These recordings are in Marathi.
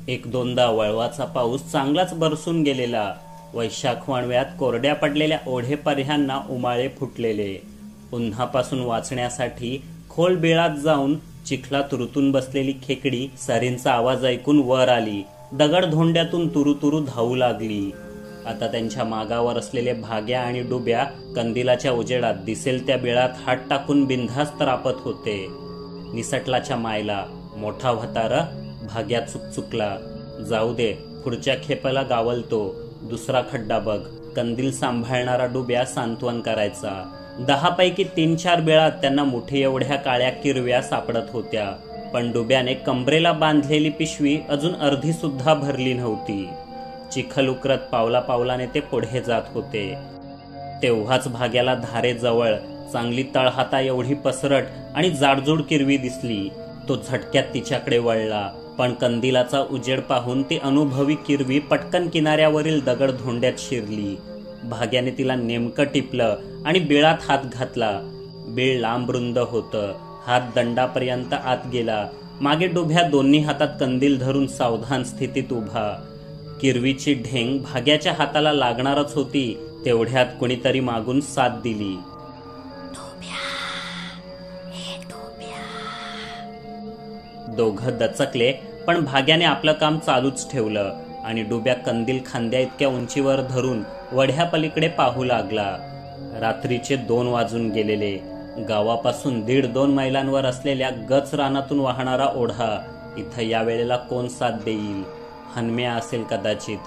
एक दोनदा वळवाचा पाऊस चांगलाच बरसून गेलेला. वैशाख वाणव्यात कोरड्या पडलेल्या ओढेपर्ह्यांना उमाळे फुटलेले. उन्हापासून वाचण्यासाठी खोल बिळात जाऊन चिखलात रुतून बसलेली खेकडी सरींचा आवाज ऐकून वर आली. दगड धोंड्यातून तुरुतुरु धावू लागली. आता त्यांच्या मागावर असलेले भाग्या आणि डुब्या कंदिलाच्या उजेडात दिसेल त्या बिळात हात टाकून बिनधास्त रापत होते. निसटलाच्या मायला मोठा व्हतार. भाग्या चुकचुकला. जाऊ दे, पुढच्या खेपेला गावलतो. दुसरा खड्डा बघ. कंदील सांभाळणारा डुब्या सांत्वन करायचा. 10 पैकी 3-4 बिळात त्यांना मुठी एवढ्या काळ्या किरव्या सापडत होत्या. पण डुब्याने कंबरेला बांधलेली पिशवी अजून अर्धी सुद्धा भरली नव्हती. चिखल उकरत पावला पावलाने ते पुढे जात होते. तेव्हाच भाग्याला धारेजवळ चांगली तळहाता एवढी पसरट आणि जाडजूड किरवी दिसली. तो झटक्यात तिच्याकडे वळला, पण कंदिलाचा उजेड पाहून ती अनुभवी किरवी पटकन किनाऱ्यावरील दगड धोंड्यात शिरली. भाग्याने तिला नेमकं टिपलं आणि बिळात हात घातला. बिळ लांब रुंद होतं. हात दंडापर्यंत आत गेला. मागे डुब्या दोन्ही हातात कंदील धरून सावधान स्थितीत उभा. किरवीची ढेंग भाग्याच्या हाताला लागणारच होती. तेवढ्यात कुणीतरी मागून साथ दिली. दोघं दचकले, पण भाग्याने आपलं काम चालूच ठेवलं आणि डुब्या कंदील खांद्या इतक्या उंचीवर धरून वढ्यापलीकडे पाहू लागला. रात्रीचे 2 वाजून गेलेले. गावापासून 1.5-2 मैलांवर असलेल्या गच रानातून वाहणारा ओढा. इथं या वेळेला कोण साथ देईल? हनम्या असेल कदाचित.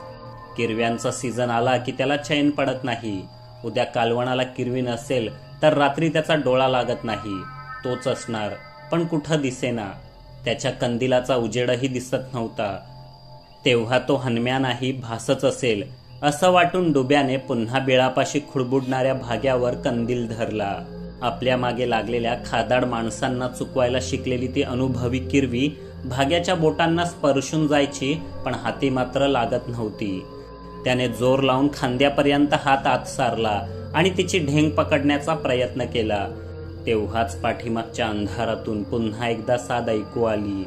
किरव्यांचा सीझन आला की त्याला चैन पडत नाही. उद्या कालवणाला किरवी नसेल तर रात्री त्याचा डोळा लागत नाही. तोच असणार, पण कुठं दिसेना. त्याच्या कंदिलाचा उजेडही दिसत नव्हता. तेव्हा तो हनम्या नाही, भासच असेल असं वाटून डुब्याने पुन्हा बिळापाशी खुडबुडणाऱ्या भाग्यावर कंदील धरला. आपल्या मागे लागलेल्या खादाड माणसांना चुकवायला शिकलेली ती अनुभवी किरवी भाग्याच्या बोटांना स्पर्शून जायची, पण हाती मात्र लागत नव्हती. त्याने जोर लावून खांद्यापर्यंत हात आत सारला आणि तिची ढेंग पकडण्याचा प्रयत्न केला. तेव्हाच पाठीमागच्या अंधारातून पुन्हा एकदा साद ऐकू आली.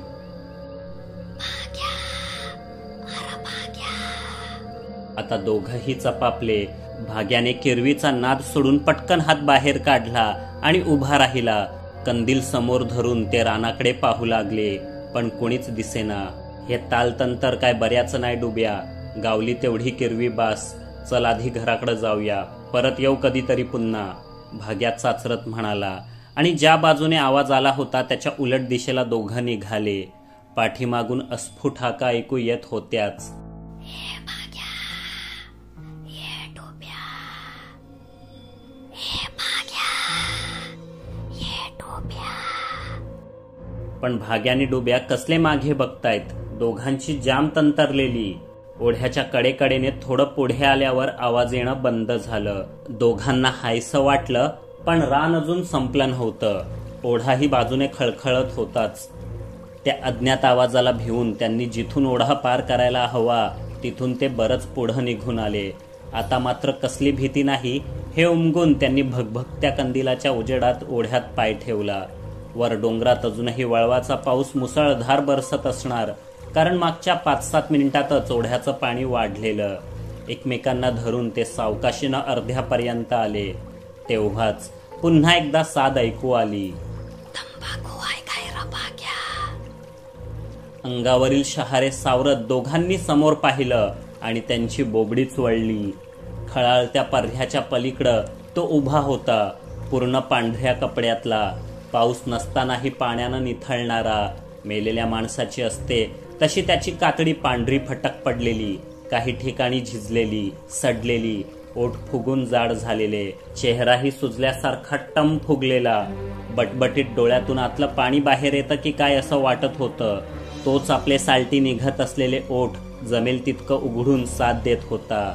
आता दोघंही चपापले. भाग्याने किरवीचा नाद सोडून पटकन हात बाहेर काढला आणि उभा राहिला. कंदील समोर धरून ते रानाकडे पाहू लागले, पण कोणीच दिसेना. हे तालतंतर काय बऱ्याच नाही डुब्या. गावली तेवढी किरवी बास. चल आधी घराकडे जाऊया, परत येऊ कधीतरी पुन्हा. भाग्या चाचरत म्हणाला आणि ज्या बाजूने आवाज आला होता त्याच्या उलट दिशेला दोघं निघाले. पाठीमागून अस्फुट हाका ऐकू येत होत्याच. पण भाग्याने डुब्या कसले मागे बघतायत. दोघांची जाम तंतरलेली. ओढ्याच्या कडेकडेने थोडं पुढे आल्यावर आवाज येणं बंद झालं. दोघांना हायसं वाटलं, पण रान अजून संपलं नव्हतं. ओढाही बाजूने खळखळत होताच. त्या अज्ञात आवाजाला भिवून त्यांनी जिथून ओढा पार करायला हवा तिथून ते बरंच पुढं निघून आले. आता मात्र कसली भीती नाही हे उमगून त्यांनी भगभगत्या कंदिलाच्या उजेडात ओढ्यात पाय ठेवला. वर डोंगरात अजूनही वळवाचा पाऊस मुसळधार बरसत असणार, कारण मागच्या 5-7 मिनिटातच ओढ्याचं पाणी वाढलेलं. एकमेकांना धरून ते सावकाशीनं अर्ध्यापर्यंत आले. तेव्हाच पुन्हा एकदा साद ऐकू आली. अंगावरील शहारे सावरत दोघांनी समोर पाहिलं आणि त्यांची बोबडीच वळली. खळाळत्या पर्ह्याच्या पलीकडं तो उभा होता, पूर्ण पांढऱ्या कपड्यातला. पाऊस नसतानाही पाण्यानं निथळणारा. मेलेल्या माणसाची असते तशी त्याची कातडी पांढरी फटक पडलेली, काही ठिकाणी झिजलेली, सडलेली. ओठ फुगून जाड झालेले. चेहराही सुजल्यासारखा टम फुगलेला. बटबटीत डोळ्यातून आतलं पाणी बाहेर येतं की काय असं वाटत होतं. तोच आपले सालटी निघत असलेले ओठ जमेल तितकं उघडून साथ देत होता.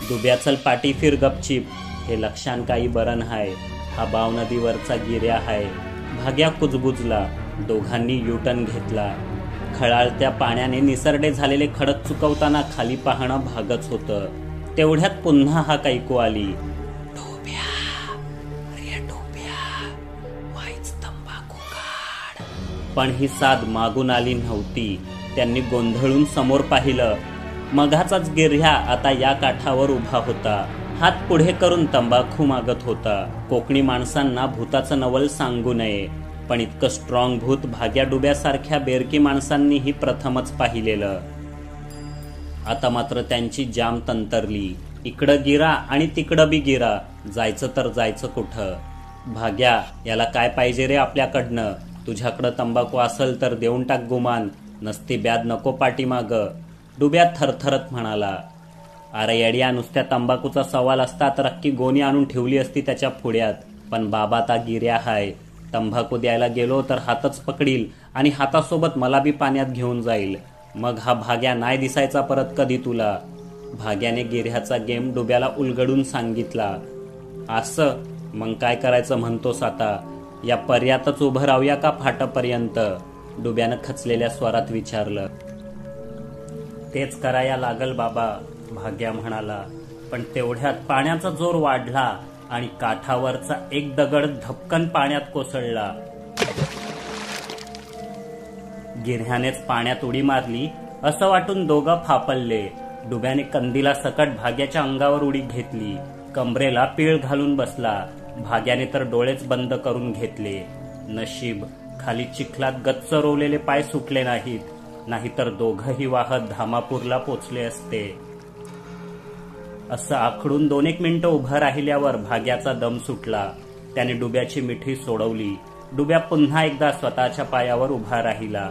डुब्या चल पाठी फिर गपचीप. हे लक्षान काही बरं हाय. हा बाव नदीवरचा गिर्या हाय. भाग्या कुजबुजला. दोघांनी युटर्न घेतला. खळाळत्या पाण्याने निसरडे झालेले खडक चुकवताना खाली पाहणं भागच होतं. तेवढ्यात पुन्हा हाक ऐकू आली. पण ही साद मागून आली नव्हती. त्यांनी गोंधळून समोर पाहिलं. मघाचाच गिऱ्हा आता या काठावर उभा होता. हात पुढे करून तंबाखू मागत होता. कोकणी माणसांना भूताचं नवल सांगू नये, पण इतकं स्ट्रॉंग भूत भाग्या डुब्यासारख्या बेरकी माणसांनीही प्रथमच पाहिलेलं. आता मात्र त्यांची जाम तंतरली. इकडं गिरा आणि तिकडं बी गिरा. जायचं तर जायचं कुठं? भाग्या, याला काय पाहिजे रे आपल्याकडनं? तुझ्याकडं तंबाखू असेल तर देऊन टाक गुमान, नसती ब्याद नको पाठीमाग. डुब्या थरथरत म्हणाला. अरे येड्या, नुसत्या तंबाखूचा सवाल असता तर अख्खी गोणी आणून ठेवली असती त्याच्या पुढ्यात. पण बाबा ता गिऱ्या हाय. तंबाखू द्यायला गेलो तर हातच पकडील आणि हातासोबत मला बी पाण्यात घेऊन जाईल. मग हा भाग्या नाही दिसायचा परत कधी तुला. भाग्याने गिऱ्ह्याचा गेम डुब्याला उलगडून सांगितला. असं? मग काय करायचं म्हणतोस आता? या पर्यातच उभं राहूया का फाटापर्यंत? डुब्यानं खचलेल्या स्वरात विचारलं. तेच कराया लागल बाबा, भाग्या म्हणाला. पण तेवढ्यात पाण्याचा जोर वाढला आणि काठावरचा एक दगड धपकन पाण्यात कोसळला. गिऱ्ह्यानेच पाण्यात उडी मारली असं वाटून दोघं फापलले. डुब्याने कंदीला सकट भाग्याच्या अंगावर उडी घेतली. कमरेला पीळ घालून बसला. भाग्याने तर डोळेच बंद करून घेतले. नशीब खाली चिखलात गच्च रोवलेले पाय सुटले नाहीत, नाहीतर दोघंही वाहत धामापूरला पोचले असते. असं आखडून 2-1 मिनिटं उभं राहिल्यावर भाग्याचा दम सुटला. त्याने डुब्याची मिठी सोडवली. डुब्या पुन्हा एकदा स्वतःच्या पायावर उभा राहिला.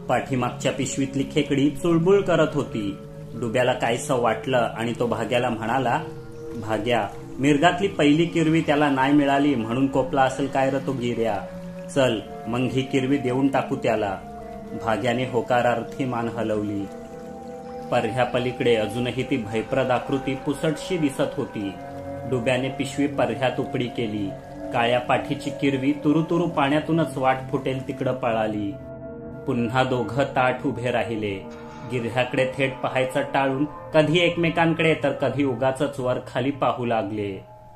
पाठीमागच्या पिशवीतली खेकडी चुळबुळ करत होती. डुब्याला काहीसं वाटलं आणि तो भाग्याला म्हणाला. भाग्या, मिरगातली पहिली किरवी त्याला नाही मिळाली म्हणून कोपला असेल काय रे तो गिऱ्या. चल मग ही किरवी देऊन टाकू त्याला. भाग्याने होकारार्थी मान हलवली. पर्ह्यापलीकडे अजूनही ती भयप्रद आकृती पुसटशी दिसत होती. डुब्याने पिशवी पर्ह्यात उपडी केली. काळ्या पाठीची किरवी तुरुतुरु पाण्यातूनच वाट फुटेल तिकडं पळाली. पुन्हा दोघं ताठ उभे राहिले. गिऱ्ह्याकडे थेट पाहायचं टाळून कधी एकमेकांकडे तर कधी उगाचच वर खाली पाहू लागले.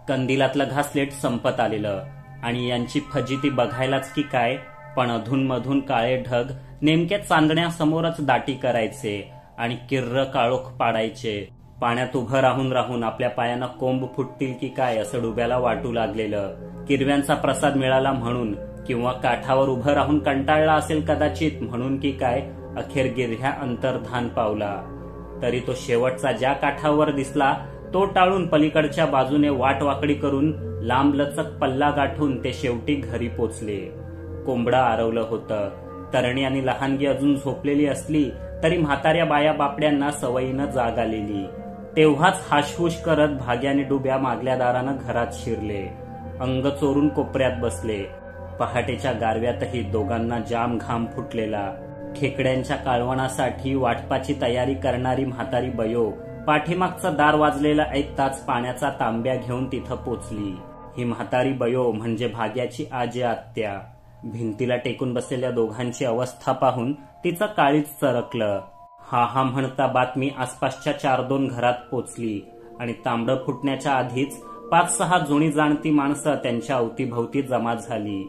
कंदिलातलं घासलेट संपत आलेलं आणि यांची फजिती बघायलाच की काय, पण अधूनमधून काळे ढग नेमके चांदण्यासमोरच दाटी करायचे आणि किर्र काळोख पाडायचे. पाण्यात उभं राहून राहून आपल्या पायांना कोंब फुटतील की काय असं डुब्याला वाटू लागलेलं. किरव्यांचा प्रसाद मिळाला म्हणून किंवा काठावर उभं राहून कंटाळला असेल कदाचित म्हणून की काय, अखेर गिऱ्ह्या अंतर्धान पावला. तरी तो शेवटचा ज्या काठावर दिसला तो टाळून पलीकडच्या बाजूने वाट वाकडी करून लांब लचक पल्ला गाठून ते शेवटी घरी पोचले. कोंबडं आरवलं होतं. तरणी आणि लहानगी अजून झोपलेली असली तरी म्हाताऱ्या बाया बापड्यांना सवयीनं जाग आलेली. तेव्हाच हाशहुश करत भाग्याने डुब्या मागल्या दारानं घरात शिरले. अंग चोरून कोपऱ्यात बसले. पहाटेच्या गारव्यातही दोघांना जाम घाम फुटलेला. खेकड्यांच्या काळवणासाठी वाटपाची तयारी करणारी म्हातारी बयो पाठीमागचं दार वाजलेलं ऐकताच पाण्याचा तांब्या घेऊन तिथं पोचली. ही म्हातारी बयो म्हणजे भाग्याची आजी आत्या. भिंतीला टेकून बसलेल्या दोघांची अवस्था पाहून तिचं काळीच चरकलं. हा म्हणता बातमी आसपासच्या 4-2 घरात पोचली आणि तांबडं फुटण्याच्या आधीच 5-6 जुनी जाणती माणसं त्यांच्या अवतीभवती जमा झाली.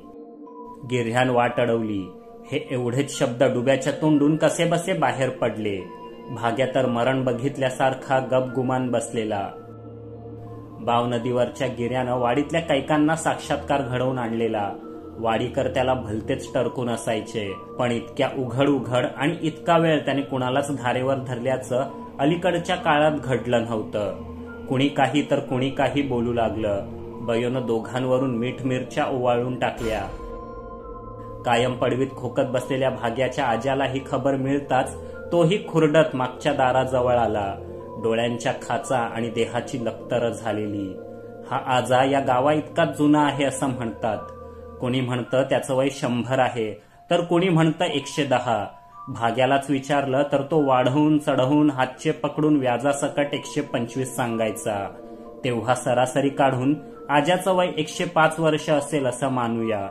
गिऱ्ह्यान वाट अडवली. हे एवढेच शब्द डुब्याच्या तोंडून कसेबसे बाहेर पडले. भाग्या तर मरण बघितल्यासारखा गपगुमान बसलेला. बाव नदीवरच्या गिऱ्यानं वाडीतल्या कैकांना साक्षात्कार घडवून आणलेला. वाडीकर त्याला भलतेच टरकून असायचे, पण इतक्या उघड आणि इतका वेळ त्याने कुणालाच धारेवर धरल्याचं अलीकडच्या काळात घडलं नव्हतं. कुणी काही तर कुणी काही बोलू लागलं. बयोनं दोघांवरून मीठ मिरच्या ओवाळून टाकल्या. कायम पडवीत खोकत बसलेल्या भाग्याच्या आज्याला ही खबर मिळताच तोही खुरडत मागच्या दाराजवळ आला. डोळ्यांच्या खाचा आणि देहाची लखतर झालेली. हा आजा या गावा इतकाच जुना आहे असं म्हणतात. कोणी म्हणतं त्याचं वय 100 आहे तर कोणी म्हणतं 110. भाग्यालाच विचारलं तर तो वाढवून चढवून हातचे पकडून व्याजासकट 125 सांगायचा. तेव्हा सरासरी काढून आज्याचं वय 105 वर्ष असेल असं मानूया.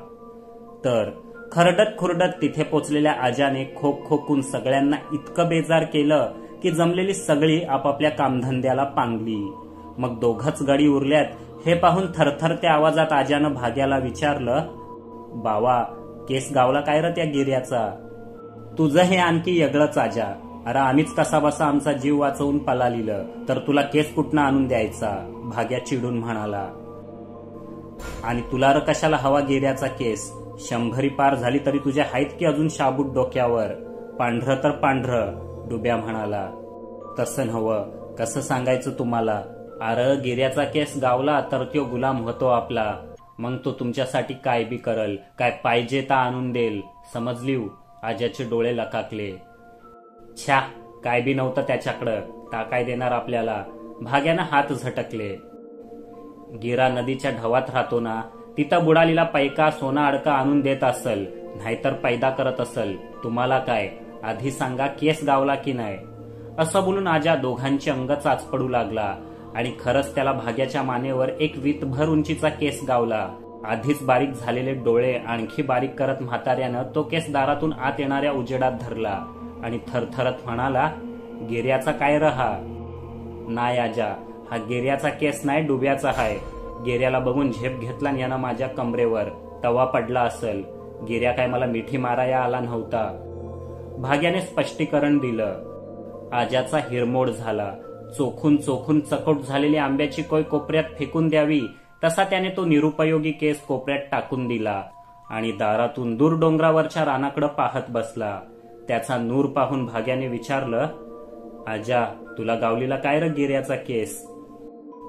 तर खरडत खुरडत तिथे पोचलेल्या आज्याने खोकून सगळ्यांना इतकं बेजार केलं की जमलेली सगळी आपापल्या कामधंद्याला पांगली. मग दोघंच गडी उरल्यात हे पाहून थरथरत्या आवाजात आज्यानं भाग्याला विचारलं, बावा केस गावला काय र त्या गिर्याचा? तुझं हे आणखी वेगळंच आजा. अरे आम्हीच कसा बसा आमचा जीव वाचवून पळालीलं तर तुला केस कुठनं आणून द्यायचा? भाग्या चिडून म्हणाला. आणि तुला र कशाला हवा गिर्याचा केस? 100 पार झाली तरी तुझ्या आहेत की अजून शाबूट डोक्यावर? पांढरं तर पांढरं, डुब्या म्हणाला. तसं नव्हं, कसं सांगायचं तुम्हाला? अरे गिर्याचा केस गावला तर तो गुलाम होतो आपला. मग तो तुमच्यासाठी काय बी करल, काय पाहिजे ता आणून देईल. समजलीव? आजाचे डोळे लकाकले. छ्या, काय बी नव्हतं त्याच्याकडं, ता काय देणार आपल्याला? भाग्यानं हात झटकले. गिरा नदीच्या ढवात राहतो ना, तिथं बुडालीला पैका सोना अडका आणून देत असल, नाहीतर पैदा करत असल. तुम्हाला काय? आधी सांगा केस गावला की नाही? असं बोलून आजा दोघांची अंग चाचपडू लागला आणि खरंच त्याला भाग्याच्या मानेवर एक वीतभर उंचीचा केस गावला. आधीच बारीक झालेले डोळे आणखी बारीक करत म्हाताऱ्यानं तो केस दारातून आत येणाऱ्या उजेडात धरला आणि थरथरत म्हणाला, गिर्याचा काय रहा? नाही आजा, हा गिर्याचा केस नाही, डुब्याचा हाय. गिर्याला बघून झेप घेतला यानं माझ्या कमरेवर. तवा पडला असल. गिर्या काय मला मिठी माराया आला नव्हता. भाग्याने स्पष्टीकरण दिलं. आजाचा हिरमोड झाला. चोखून चोखून चकोट झालेली आंब्याची कोय कोपऱ्यात फेकून द्यावी तसा त्याने तो निरुपयोगी केस कोपऱ्यात टाकून दिला आणि दारातून दूर डोंगरावरच्या रानाकडे पाहत बसला. त्याचा नूर पाहून भाग्याने विचारलं, आजा तुला गावलीला काय र गिर्याचा केस?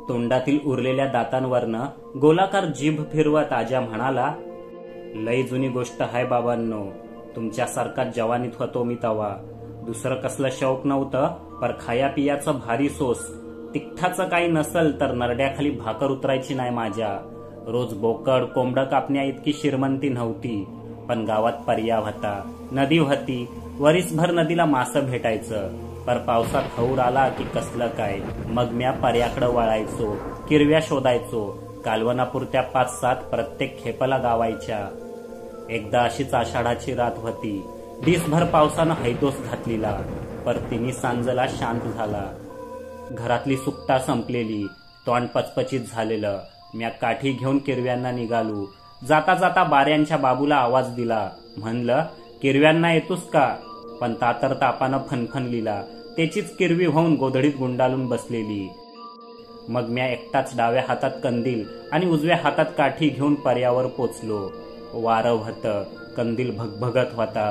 तोंडातील उरलेल्या दातांवरनं गोलाकार जीभ फिरवत आजा म्हणाला, लय जुनी गोष्ट हाय बाबांनो. तुमच्यासारखा जवानीत होतो मी तवा. दुसरं कसलं शौक नव्हतं, पर खाया पियाचं भारी सोस. तिखटाचं काही नसल तर नरड्याखाली भाकर उतरायची नाही माझ्या. रोज बोकड कोंबडं कापण्या इतकी श्रीमंती नव्हती, पण गावात पर्या होता, नदी होती. वरीसभर नदीला मासं भेटायचं. पर पावसात हौर आला की कसलं काय, मग म्या पर्याकडं वळायचो, किरव्या शोधायचो. कालवनापुरत्या 5-7 प्रत्येक खेपला गावायच्या. एकदा अशीच आषाढाची रात होती. दिसभर पावसानं हैदोस घातलीला, पर तिन्ही सांजला शांत झाला. घरातली सुकटा संपलेली, तोंड पचपचित झालेलं. म्या काठी घेऊन किरव्यांना निघालो. जाता जाता बाऱ्यांच्या बाबूला आवाज दिला. म्हणलं, किरव्यांना येतोस का? पण तातर तापानं फनफनलीला. त्याचीच किरवी होऊन गोधडीत गुंडाळून बसलेली. मग म्या एकटाच डाव्या हातात कंदील आणि उजव्या हातात काठी घेऊन पर्यावर पोचलो. वारं होतं, कंदील भगभगत होता,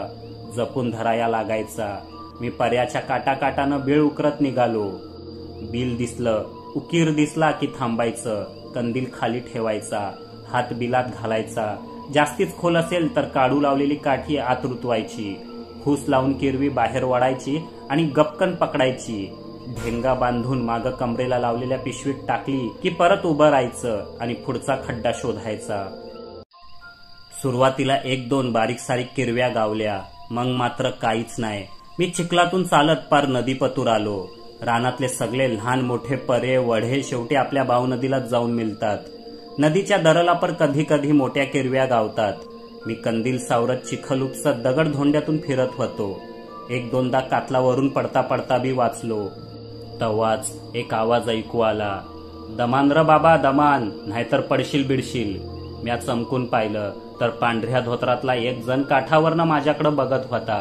जपून धराया लागायचा. मी पर्याच्या काटाकाटानं बीळ उकरत निघालो. बिल दिसलं, उकीर दिसला की थांबायचं, कंदील खाली ठेवायचा, हात बिलात घालायचा. जास्तीच खोल असेल तर काढू लावलेली काठी आत रुतवायची. फूस लावून किरवी बाहेर वाढायची आणि गपकन पकडायची. ढेंगा बांधून मागं कमरेला लावलेल्या पिशवीत टाकली की परत उभं राहायचं आणि पुढचा खड्डा शोधायचा. सुरुवातीला 1-2 बारीक सारीक किरव्या गावल्या, मग मात्र काहीच नाही. मी चिखलातून चालत पार नदीपतूर आलो. रानातले सगळे लहान मोठे परे वढे शेवटी आपल्या बाव नदीलाच जाऊन मिळतात. नदीच्या दरला पर कधी कधी मोठ्या किरव्या गावतात. मी कंदील सावरत चिखल उपसत दगड धोंड्यातून फिरत होतो. 1-2दा कातलावरून पडता पडता बी वाचलो. तवाच एक आवाज ऐकू आला, दमान र बाबा दमान, नाहीतर पडशील बिडशील. म्या चमकून पाहिलं तर पांढऱ्या धोत्रातला एक जण काठावरनं माझ्याकडे बघत होता.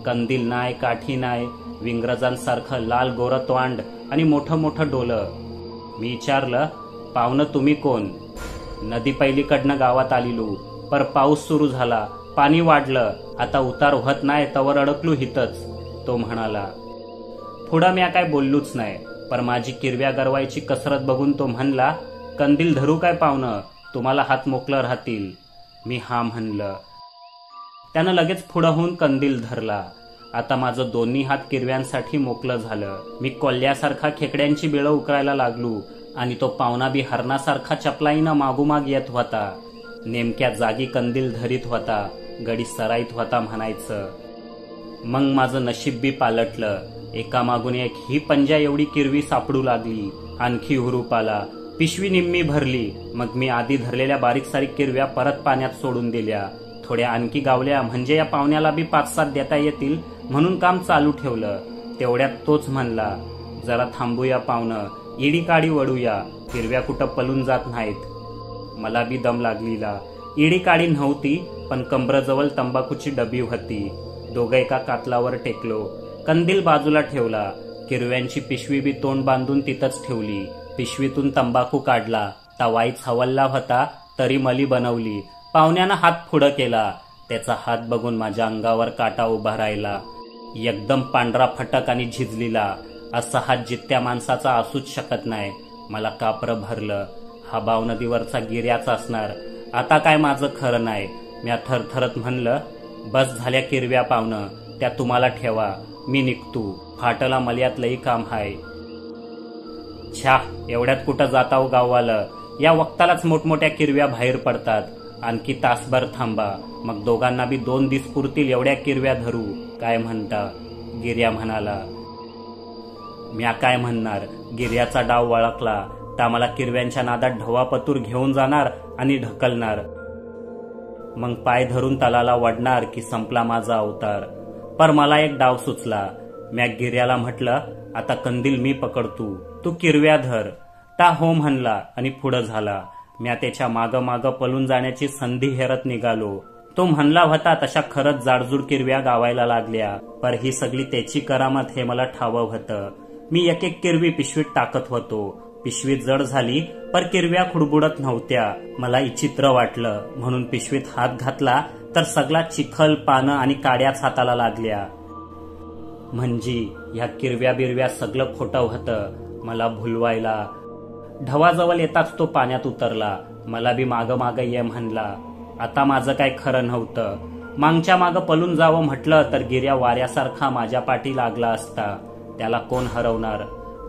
कंदील नाय, काठी नाय, विंग्रजांसारखं लाल गोरं तोंड आणि मोठं मोठं डोलं. मी विचारलं, पाहुणं तुम्ही कोण? नदी पहिलीकडनं गावात आलेलो, पर पाऊस सुरू झाला, पाणी वाढलं, आता उतार होत नाही तवर अडकलो हितच, तो म्हणाला. पुढं म्या काय बोललोच नाही, पर माझी किरव्या गरवायची कसरत बघून तो म्हणला, कंदील धरू काय पाहुणं, तुम्हाला हात मोकळं राहतील. मी हा म्हणलं. त्यानं लगेच पुढं होऊन कंदील धरला. आता माझं दोन्ही हात किरव्यांसाठी मोकळं झालं. मी कोल्ह्यासारखा खेकड्यांची बिळं उकरायला लागलो आणि तो पाहुणा बी हरणासारखा चपलाईनं मागोमाग येत होता. नेमक्या जागी कंदील धरीत होता, गडी सराईत होता म्हणायचं. मग माझं नशीब बी पालटलं. एकामागून एक ही पंजा एवढी किरवी सापडू लागली. आणखी हुरूप आला. पिशवी निम्मी भरली. मग मी आधी धरलेल्या बारीक सारीक किरव्या परत पाण्यात सोडून दिल्या. थोड्या आणखी गावल्या म्हणजे या पाहुण्याला बी 5-7 देता येतील म्हणून काम चालू ठेवलं. तेवढ्यात तोच म्हणला, जरा थांबूया पाहुणं, इडी काडी वडूया, किरव्या कुठं पलून जात नाहीत. मला बी दम लागलीला. इडी काडी नव्हती, पण कमरजवळ तंबाखूची डबी होती. दोघं एका कातलावर टेकलो. कंदील बाजूला ठेवला. किरव्यांची पिशवी बी तोंड बांधून तिथंच ठेवली. पिशवीतून तंबाखू काढला. तवाईच हवल्ला होता तरी मली बनवली. पाहुण्यानं हात पुढं केला. त्याचा हात बघून माझ्या अंगावर काटा उभा राहिला. एकदम पांढरा फटक आणि झिजलीला. असा हात जित्या माणसाचा असूच शकत नाही. मला कापरं भरलं. हा भाव नदीवरचा गिर्याच असणार. आता काय माझं खरं नाही. म्या थरथरत म्हणलं, बस झाल्या किरव्या पाहुणं, त्या तुम्हाला ठेवा, मी निघतो. फाटला मल्यात लई काम हाय. छ्या, एवढ्यात कुठं जाताव गाववालं. या वक्तालाच मोठमोठ्या किरव्या बाहेर पडतात. आणखी तासभर थांबा, मग दोघांना बी 2 दिस पुरतील एवढ्या किरव्या धरू. काय म्हणता? गिर्या म्हणाला. म्या काय म्हणणार. गिर्याचा डाव वळखला तर मला किरव्यांच्या नादात ढवापतूर घेऊन जाणार आणि ढकलणार. मग पाय धरून तलाला वडणार की संपला माझा अवतार. पर मला एक डाव सुचला. म्या गिर्याला म्हटलं, आता कंदील मी पकडतो, तू किरव्या धर. ता हो म्हणला आणि पुढं झाला. म्या त्याच्या माग माग पळून जाण्याची संधी हेरत निघालो. तो म्हणला होता तशा खरंच जाडजूड किरव्या गावायला लागल्या. पर ही सगळी त्याची करामत हे मला ठावं होतं. मी एक एक किरवी पिशवीत टाकत होतो. पिशवीत जड झाली, पर किरव्या खुडबुडत नव्हत्या. मला विचित्र वाटलं, म्हणून पिशवीत हात घातला तर सगळा चिखल, पानं आणि काड्याच हाताला लागल्या. म्हणजे ह्या किरव्या बिरव्या सगळं खोटं होतं. मला भुलवायला. ढवाजवळ येताच तो पाण्यात उतरला. मला बी माग माग ये म्हणला. आता माझं काय खरं नव्हतं. मागच्या माग पळून जावं म्हटलं तर गिर्या वाऱ्यासारखा माझ्या पाठी लागला असता. त्याला कोण हरवणार.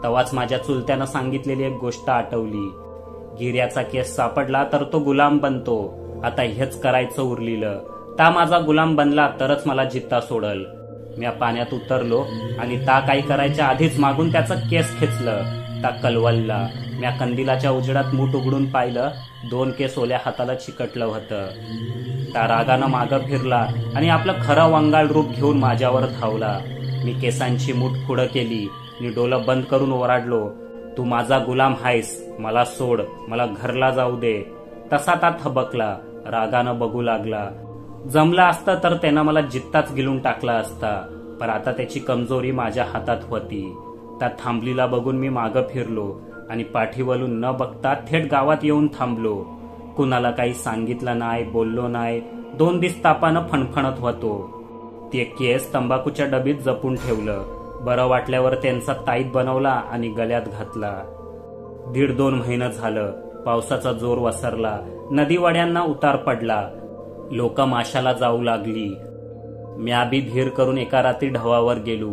तवाच माझ्या चुलत्यानं सांगितलेली एक गोष्ट आठवली. गिर्याचा केस सापडला तर तो गुलाम बनतो. आता हेच करायचं उरलेलं. ता माझा गुलाम बनला तरच मला जित्ता सोडल. म्या पाण्यात उतरलो आणि ता काही करायच्या आधीच मागून त्याचं केस खेचलं. ता कलवलला. म्या कंदिलाच्या उजेडात मूठ उघडून पाहिलं. 2 केस ओल्या हाताला चिकटलं होतं. ता रागानं मागं फिरला आणि आपलं खरं वंगाळ रूप घेऊन माझ्यावर धावला. मी केसांची मूठ पुढं केली आणि डोलं बंद करून ओरडलो, तू माझा गुलाम हायस, मला सोड, मला घरला जाऊ दे. तसा ता थबकला. रागानं बघू लागला. जमलं असतं तर त्यानं मला जित्ताच गिळून टाकला असता. पण आता त्याची कमजोरी माझ्या हातात होती. त्या थांबलीला बघून मी मागं फिरलो आणि पाठीवलून न बघता थेट गावात येऊन थांबलो. कुणाला काही सांगितलं नाही, बोललो नाही. 2 दिस तापानं फणफणत होतो. ते केस तंबाखूच्या डबीत जपून ठेवलं. बरं वाटल्यावर त्यांचा ताईत बनवला आणि गळ्यात घातला. 1.5-2 महिने झालं. पावसाचा जोर वसरला. नदीवाड्यांना उतार पडला. लोक माशाला जाऊ लागली. म्या बी धीर करून एका रात्री ढवावर गेलो.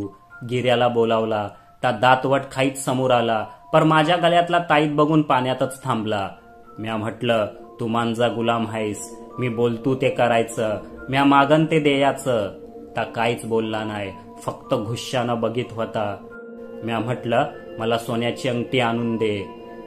गिर्याला बोलावला. त्या दातवट खाईत समोर आला. पर माझ्या गळ्यातला ताईत बघून पाण्यातच थांबला. म्या म्हटलं, तू माझा गुलाम आहेस. मी बोलतो ते करायचं. म्या मागन ते द्यायचं. ता काहीच बोलला नाही. फक्त घुश्यानं बघित होता. म्या म्हटलं, मला सोन्याची अंगठी आणून दे.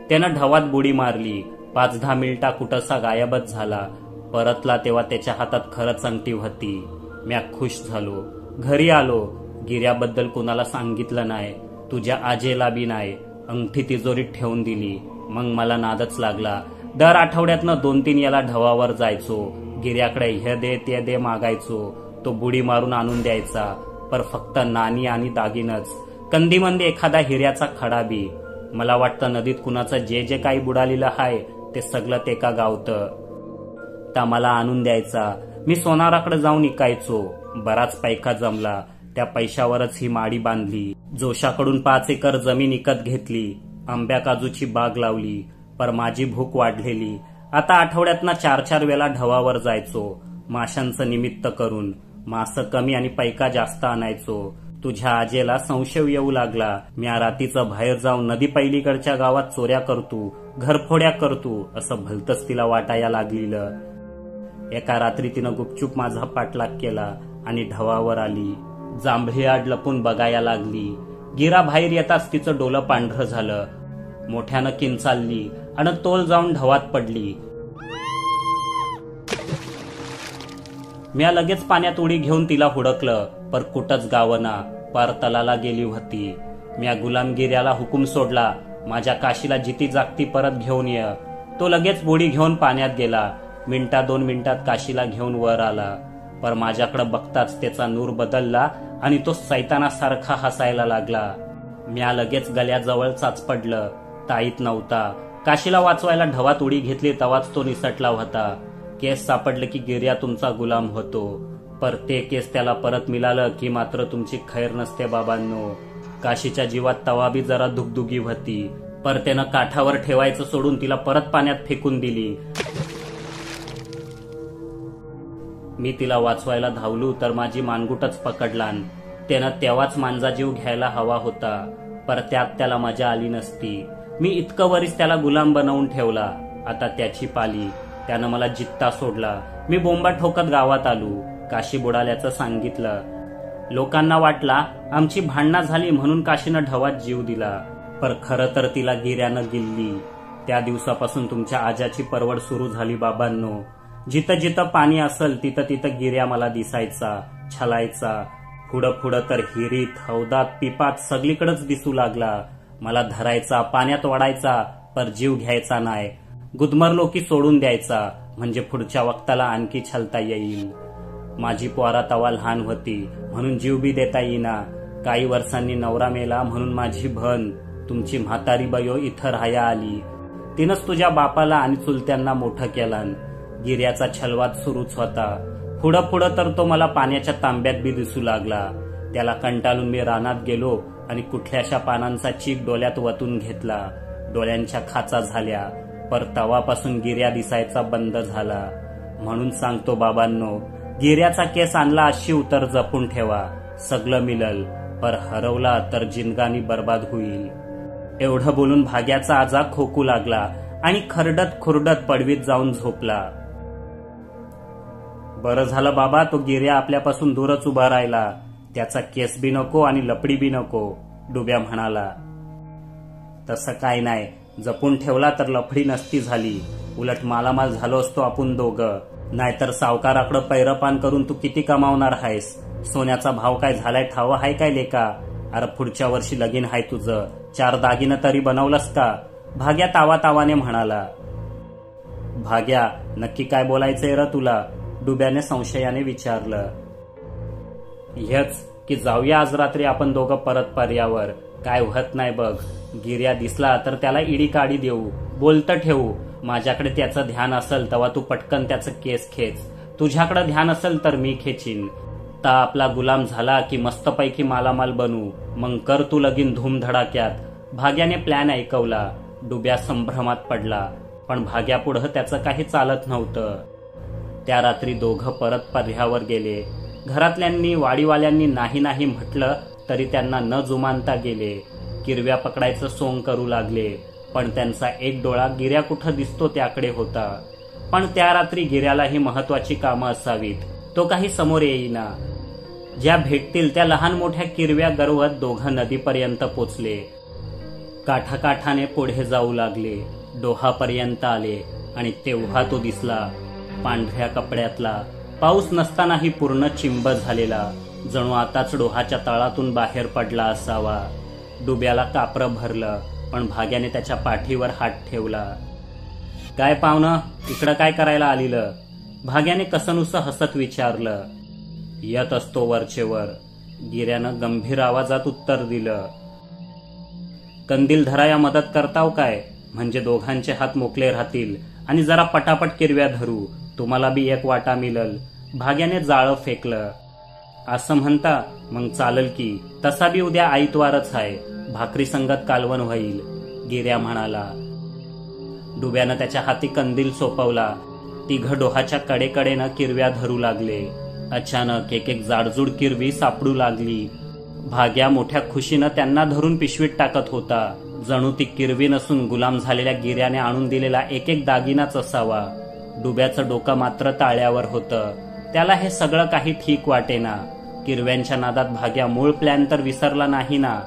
त्यानं ढवात बुडी मारली. 5-10 मिनिटा कुठंसा गायबच झाला. परतला तेव्हा त्याच्या हातात खरंच अंगठी होती. म्या खुश झालो. घरी आलो. गिर्याबद्दल कुणाला सांगितलं नाही. तुझ्या आजेला बी नाही. अंगठी तिजोरीत ठेवून दिली. मग मला नादच लागला. दर आठवड्यातनं 2-3 याला ढवावर जायचो. गिर्याकडे हे दे ते दे मागायचो. तो बुडी मारून आणून द्यायचा. पर फक्त नाणी आणि दागिनच. कंदीमध्ये एखादा हिऱ्याचा खडा बी. मला वाटतं नदीत कुणाचं जे जे काही बुडालेलं आहे ते सगळं ते का गावतं. ता मला आणून द्यायचा. मी सोनाराकडे जाऊन इकायचो. बराच पैका जमला. त्या पैशावरच ही माडी बांधली. जोशाकडून 5 एकर जमीन विकत घेतली. आंब्या काजूची बाग लावली. पर माझी भूक वाढलेली. आता आठवड्यातनं 4-4 वेळा ढवावर जायचो. माशांचं निमित्त करून. मासं कमी आणि पैका जास्त आणायचो. तुझ्या आजेला संशय येऊ लागला. म्या रातीचं बाहेर जाऊन नदी पहिलीकडच्या गावात चोऱ्या करतो, घरफोड्या करतो असं भलतंच तिला वाटायला लागलेलं. एका रात्री तिनं गुपचूप माझा पाठलाग केला आणि ढवावर आली. जांभळी आड लपून बघायला लागली. गिरा बाहेर येताच तिचं डोलं पांढरं झालं. मोठ्यानं किंचाळली आणि तोल जाऊन ढवात पडली. म्या लगेच पाण्यात उडी घेऊन तिला हुडकलं. पर कुठंच गावना. पार तलाला गेली होती. म्या गुलामगिर्याला हुकूम सोडला, माझ्या काशीला जिती जागती परत घेऊन ये. तो लगेच बुडी घेऊन पाण्यात गेला. मिनिटा 2 मिनिटात काशीला घेऊन वर आला. पर माझ्याकडे बघताच त्याचा नूर बदलला आणि तो सैतानासारखा हसायला लागला. म्या लगेच गल्याजवळ चाचपडलं. ताईत नव्हता. काशीला वाचवायला ढवात उडी घेतली तवाच तो निसटला होता. केस सापडले की गिर्या तुमचा गुलाम होतो. पर ते केस त्याला परत मिळालं की मात्र तुमची खैर नसते बाबांनो. काशीच्या जीवात तवा बी जरा दुगदुगी होती. पर त्यानं काठावर ठेवायचं सोडून तिला परत पाण्यात फेकून दिली. मी तिला वाचवायला धावलो तर माझी मानगुटच पकडलान. त्यानं तेव्हाच माझा जीव घ्यायला हवा होता. पर त्यात त्याला मजा आली नसती. मी इतकं वरीस त्याला गुलाम बनवून ठेवला. आता त्याची पाली. त्यानं मला जित्ता सोडला. मी बोंबा ठोकत गावात आलो. काशी बुडाल्याचं सांगितलं. लोकांना वाटला आमची भांडणं झाली म्हणून काशीनं ढवात जीव दिला. पर खरं तर तिला गिर्यानं गिल्ली. त्या दिवसापासून तुमच्या आजाची परवड सुरू झाली बाबांनो. जिथं जिथं पाणी असल तिथं तिथं गिर्या मला दिसायचा, छलायचा. पुढं पुढं तर हिरीत, हौदात, पिपात सगळीकडेच दिसू लागला. मला धरायचा, पाण्यात ओढायचा, पर जीव घ्यायचा नाही. गुदमरलो की सोडून द्यायचा, म्हणजे पुढच्या वक्ताला आणखी छलता येईल. माझी पोरा तवा लहान होती म्हणून जीव बी देता येईना. काही वर्षांनी नवरा मेला म्हणून माझी बहन तुमची म्हातारी बयो इथं राहाया आली. तिनंच तुझ्या बापाला आणि चुलत्यांना मोठं केलं. गिर्याचा छलवाद सुरूच होता. पुढं पुढं तर तो मला पाण्याच्या तांब्यात बी दिसू लागला. त्याला कंटाळून मी रानात गेलो आणि कुठल्याशा पानांचा चीक डोळ्यात वतून घेतला. डोळ्यांच्या खाचा झाल्या. पर तवापासून गिर्या दिसायचा बंद झाला. म्हणून सांगतो बाबांनो, गिर्याचा केस आणला अशी उतर जपून ठेवा. सगळं मिळल, पर हरवला तर जिंदगानी बर्बाद होईल. एवढं बोलून भाग्याचा आजा खोकू लागला आणि खरडत खुरडत पडवीत जाऊन झोपला. बरं झालं बाबा, तो गिर्या आपल्यापासून दूरच उभा राहिला. त्याचा केस बी नको आणि लपडी बी नको, डुब्या म्हणाला. तसं काय नाही, जपून ठेवला तर लफडी नसती झाली. उलट मालामाल झालो असतो आपण दोघं. नाहीतर सावकाराकडं पैरपान करून तू किती कमावणार आहेस? सोन्याचा भाव काय झालाय ठाव हाय काय लेका? अरे पुढच्या वर्षी लगीन हाय तुझं. 4 दागिनं तरी बनवलंस का? भाग्या तावातावाने म्हणाला. भाग्या, नक्की काय बोलायचंय र तुला? डुब्याने संशयाने विचारलं. हेच की जाऊया आज रात्री आपण दोघं परत पर्यावर. काय होत नाही बघ. गिर्या दिसला तर त्याला इडी काडी देऊ, बोलतं ठेवू. माझ्याकडे त्याचं ध्यान असेल तेव्हा तू पटकन त्याचं केस खेच. तुझ्याकडे ध्यान असेल तर मी खेचीन. ता आपला गुलाम झाला की मस्तपैकी मालामाल बनू. मग कर तू लगीन धूमधडाक्यात. भाग्याने प्लॅन ऐकवला. डुब्या संभ्रमात पडला. पण भाग्यापुढं त्याचं काही चालत नव्हतं. त्या रात्री दोघं परत पर्यावर गेले. घरातल्यांनी, वाडीवाल्यांनी नाही नाही म्हटलं तरी त्यांना न जुमानता गेले. किरव्या पकडायचं सोंग करू लागले. पण त्यांचा एक डोळा गिर्या कुठं दिसतो त्याकडे होता. पण त्या रात्री गिर्यालाही महत्वाची कामं असावीत. तो काही समोर येईना. ज्या भेटतील त्या लहान मोठ्या किरव्या गरवत दोघं नदीपर्यंत पोचले. काठाकाठाने पुढे जाऊ लागले. डोहापर्यंत आले आणि तेव्हा तो दिसला. पांढऱ्या कपड्यातला, पाऊस नसतानाही पूर्ण चिंब झालेला, जणू आताच डोहाच्या तळातून बाहेर पडला असावा. डुब्याला कापरं भरलं, पण भाग्याने त्याच्या पाठीवर हात ठेवला. काय पाहुणं, इकडं काय करायला आलेलं? भाग्याने कसनुसं हसत विचारलं. येत असतो वरचेवर, गिर्यानं गंभीर आवाजात उत्तर दिलं. कंदील धराया मदत करताव काय? म्हणजे दोघांचे हात मोकळे राहतील आणि जरा पटापट किरव्या धरू. तुम्हाला बी एक वाटा मिळल. भाग्याने जाळं फेकलं. असं म्हणता? मग चालल की. तसा बी उद्या आईतवारच आहे. भाकरी संगत कालवण होईल, गिर्या म्हणाला. डुब्यानं त्याच्या हाती कंदील सोपवला. तिघं डोहाच्या कडेकडेनं किरव्या धरू लागले. अचानक एक एक जाडजूड किरवी सापडू लागली. भाग्या मोठ्या खुशीनं त्यांना धरून पिशवीत टाकत होता. जणू ती किरवी नसून गुलाम झालेल्या गिर्याने आणून दिलेला एक एक दागिनाच असावा. डुब्याचं डोकं मात्र ताळ्यावर होतं. त्याला हे सगळं काही ठीक वाटेना. किरव्यांच्या नादात भाग्या मूळ प्लॅन तर विसरला नाही ना.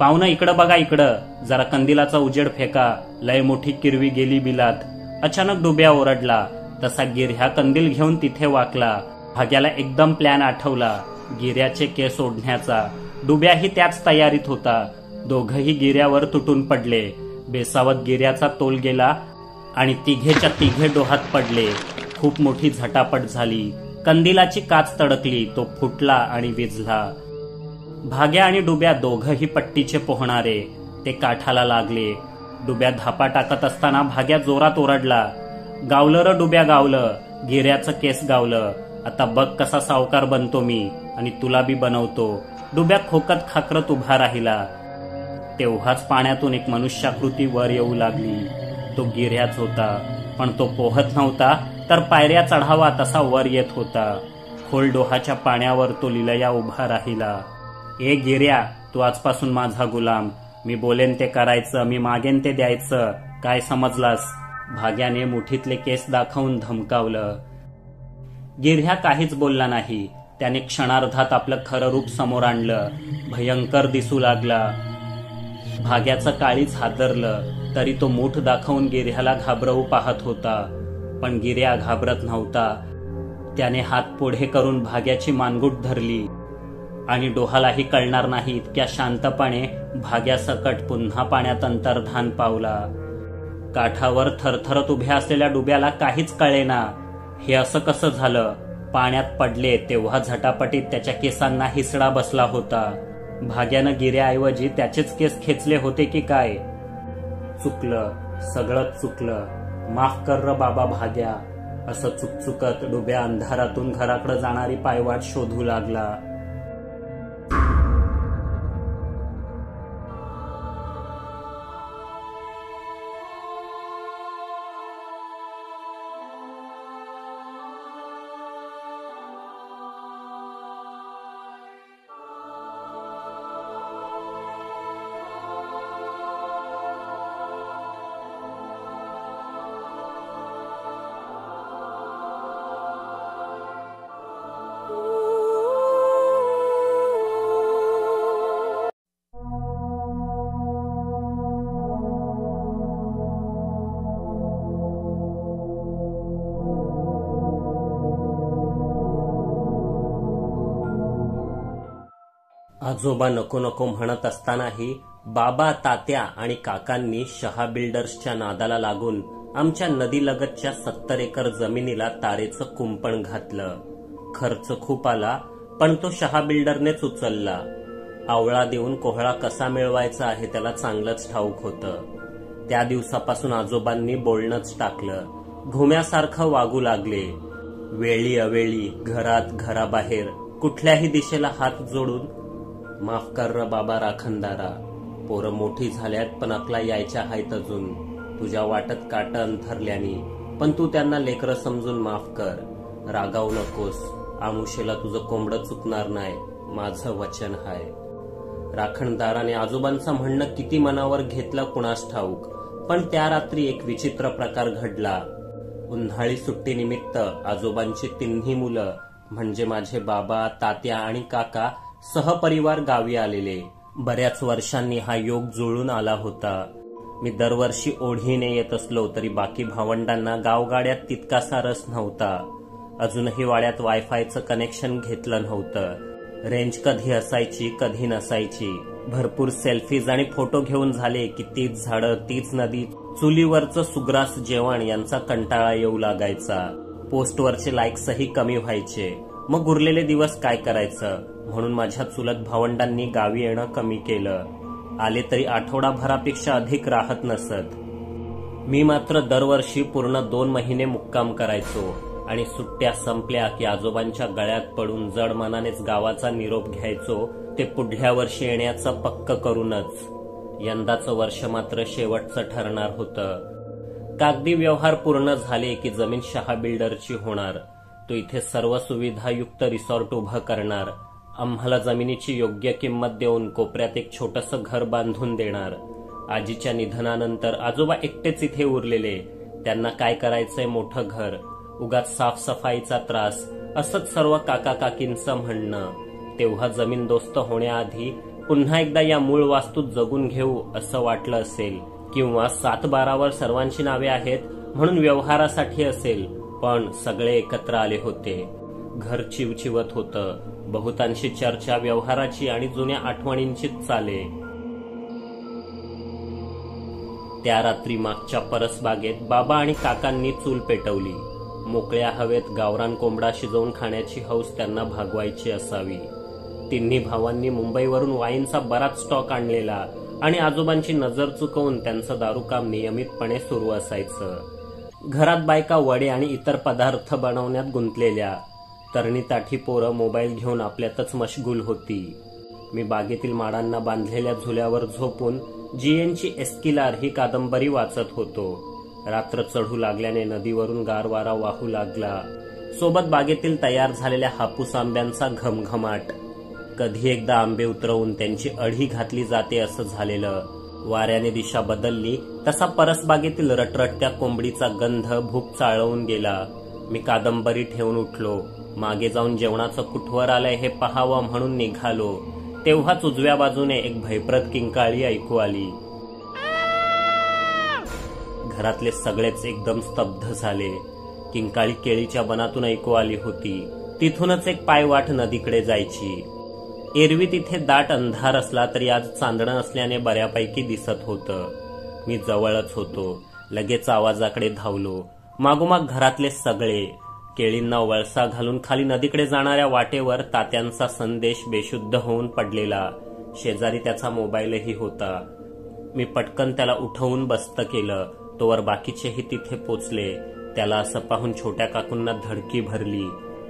पाहुणं इकडं बघा, इकडं जरा कंदिलाचा उजेड फेका. लय मोठी किरवी गेली बिलात. अचानक डुब्या ओरडला. तसा गिर्या कंदील घेऊन तिथे वाकला. भाग्याला एकदम प्लॅन आठवला, गिर्याचे केस ओढण्याचा. डुब्याही त्याच तयारीत होता. दोघही गिर्यावर तुटून पडले. बेसावत गिर्याचा तोल गेला आणि तिघेच्या तिघे डोहात पडले. खूप मोठी झटापट झाली. कंदिलाची काच तडकली. तो फुटला आणि विझला. भाग्या आणि डुब्या दोघंही पट्टीचे पोहणारे. ते काठाला लागले. डुब्या धापा टाकत असताना भाग्या जोरात ओरडला, गावलं र डुब्या गावलं, गिऱ्याचं केस गावलं. आता बघ कसा सावकार बनतो मी आणि तुला बी बनवतो. डुब्या खोकत खाकरत उभा राहिला. तेव्हाच पाण्यातून एक मनुष्याकृती वर येऊ लागली. तो गिऱ्याच होता, पण तो पोहत नव्हता, तर पायऱ्या चढावा तसा वर येत होता. खोल डोहाच्या पाण्यावर तो लिलया उभा राहिला. ए गिऱ्या, तू आजपासून माझा गुलाम. मी बोलेन ते करायचं, मी मागेन ते द्यायचं. काय समजलास? भाग्याने मुठीतले केस दाखवून धमकावलं. गिऱ्या काहीच बोलला नाही. त्याने क्षणार्धात आपलं खरं रूप समोर आणलं. भयंकर दिसू लागला. भाग्याचं काळीच हादरलं. तरी तो मूठ दाखवून गिऱ्याला घाबरवू पाहत होता, पण गिऱ्या घाबरत नव्हता. त्याने हात पुढे करून भाग्याची मानगूट धरली आणि डोहालाही कळणार नाही इतक्या शांतपणे भाग्यासकट पुन्हा पाण्यात अंतर्धान पावला. काठावर थरथरत उभ्या असलेल्या डुब्याला काहीच कळेना. हे असं कसं झालं? पाण्यात पडले तेव्हा झटापटीत त्याच्या केसांना हिसडा बसला होता. भाग्यानं गिऱ्याऐवजी त्याचेच केस खेचले होते की काय? चुकलं, सगळंच चुकलं. माफ कर र बाबा भाग्या. असं चुकचुकत डुब्या अंधारातून घराकडे जाणारी पायवाट शोधू लागला. आजोबा नको नको म्हणत असतानाही बाबा, तात्या आणि काकांनी शहा बिल्डर्सच्या नादाला लागून आमच्या नदीलगतच्या 70 एकर जमिनीला तारेचं कुंपण घातलं. खर्च खूप आला, पण तो शहा बिल्डरनेच उचलला. आवळा देऊन कोहळा कसा मिळवायचा आहे त्याला चांगलंच ठाऊक होतं. त्या दिवसापासून आजोबांनी बोलणंच टाकलं. घुम्यासारखं वागू लागले. वेळी अवेळी, घरात घराबाहेर, कुठल्याही दिशेला हात जोडून, माफ कर र बाबा राखणदारा. पोरं मोठी झाल्यात पण अकला यायच्या आहेत अजून. तुझ्या वाटत काट अंथरल्यानी, पण तू त्यांना लेकरं समजून माफ कर. रागावू नकोस. आमुषेला तुझं कोंबडं चुकणार नाही, माझं वचन हाय. राखणदाराने आजोबांचं म्हणणं किती मनावर घेतलं कुणास ठाऊक, पण त्या रात्री एक विचित्र प्रकार घडला. उन्हाळी सुट्टीनिमित्त आजोबांची तिन्ही मुलं म्हणजे माझे बाबा, तात्या आणि काका सहपरिवार गावी आलेले. बऱ्याच वर्षांनी हा योग जुळून आला होता. मी दरवर्षी ओढीने येत असलो तरी बाकी भावंडांना गावगाड्यात तितकासा रस नव्हता. अजूनही वाड्यात वायफायचं कनेक्शन घेतलं नव्हतं. रेंज कधी असायची कधी नसायची. भरपूर सेल्फीज आणि फोटो घेऊन झाले की तीच झाडं, तीच नदी, चुलीवरचं सुग्रास जेवण यांचा कंटाळा येऊ लागायचा. पोस्टवरचे लाईक्सही कमी व्हायचे. मग उरलेले दिवस काय करायचं म्हणून माझ्या चुलत भावंडांनी गावी येणं कमी केलं. आले तरी आठवडाभरापेक्षा अधिक राहत नसत. मी मात्र दरवर्षी पूर्ण 2 महिने मुक्काम करायचो आणि सुट्ट्या संपल्या की आजोबांच्या गळ्यात पडून जड मनानेच गावाचा निरोप घ्यायचो, ते पुढल्या वर्षी येण्याचं पक्क करूनच. यंदाचं वर्ष मात्र शेवटचं ठरणार होतं. कागदी व्यवहार पूर्ण झाले की जमीन शहा बिल्डरची होणार. तो इथे सर्व सुविधायुक्त रिसॉर्ट उभं करणार. आम्हाला जमिनीची योग्य किंमत देऊन कोपऱ्यात एक छोटंसं घर बांधून देणार. आजीच्या निधनानंतर आजोबा एकटेच इथे उरलेले. त्यांना काय करायचंय मोठं घर, उगाच साफसफाईचा त्रास, असंच सर्व काका काकींचं म्हणणं. तेव्हा जमीन दोस्त होण्याआधी पुन्हा एकदा या मूळ वास्तूत जगून घेऊ असं वाटलं असेल, किंवा 7/12वर सर्वांची नावे आहेत म्हणून व्यवहारासाठी असेल. पण सगळे एकत्र आले होते. घर चिवचिवत होतं. बहुतांशी चर्चा व्यवहाराची आणि जुन्या आठवणींचीच चाले. त्या रात्री मागच्या परसबागेत बाबा आणि काकांनी चूल पेटवली. मोकळ्या हवेत गावरान कोंबडा शिजवून खाण्याची हौस त्यांना भागवायची असावी. तिन्ही भावांनी मुंबईवरून वाईनचा बराच स्टॉक आणलेला आणि आजोबांची नजर चुकवून त्यांचं दारूकाम नियमितपणे सुरू असायचं. घरात बायका वडे आणि इतर पदार्थ बनवण्यात गुंतलेल्या. तरणी ताठी पोरं मोबाईल घेऊन आपल्यातच मशगूल होती. मी बागेतील माडांना बांधलेल्या झुल्यावर झोपून जीएनची एस्किलार ही कादंबरी वाचत होतो. रात्र चढू लागल्याने नदीवरून गार वारा वाहू लागला. सोबत बागेतील तयार झालेल्या हापूस आंब्यांचा घमघमाट. कधी एकदा आंबे उतरवून त्यांची अढी घातली जाते असं झालेलं. वाऱ्याने दिशा बदलली तसा परसबागेतील रटरटत्या कोंबडीचा गंध भूक चाळवून गेला. मी कादंबरी ठेवून उठलो. मागे जाऊन जेवणाचं कुठवर आलंय हे पाहावं म्हणून निघालो. तेव्हाच उजव्या बाजूने एक भयप्रद किंकाळी ऐकू आली. घरातले सगळेच एकदम स्तब्ध झाले. किंकाळी केळीच्या बनातून ऐकू आली होती. तिथूनच एक पायवाट नदीकडे जायची. एरवी तिथे दाट अंधार असला तरी आज चांदणं असल्याने बऱ्यापैकी दिसत होतं. मी जवळच होतो. लगेच आवाजाकडे धावलो. मागोमाग घरातले सगळे. केळींना वळसा घालून खाली नदीकडे जाणाऱ्या वाटेवर तात्यांचा संदेश बेशुद्ध होऊन पडलेला. शेजारी त्याचा मोबाईलही होता. मी पटकन त्याला उठवून बस्त केलं. तोवर बाकीचेही तिथे पोचले. त्याला असं पाहून छोट्या काकूंना धडकी भरली.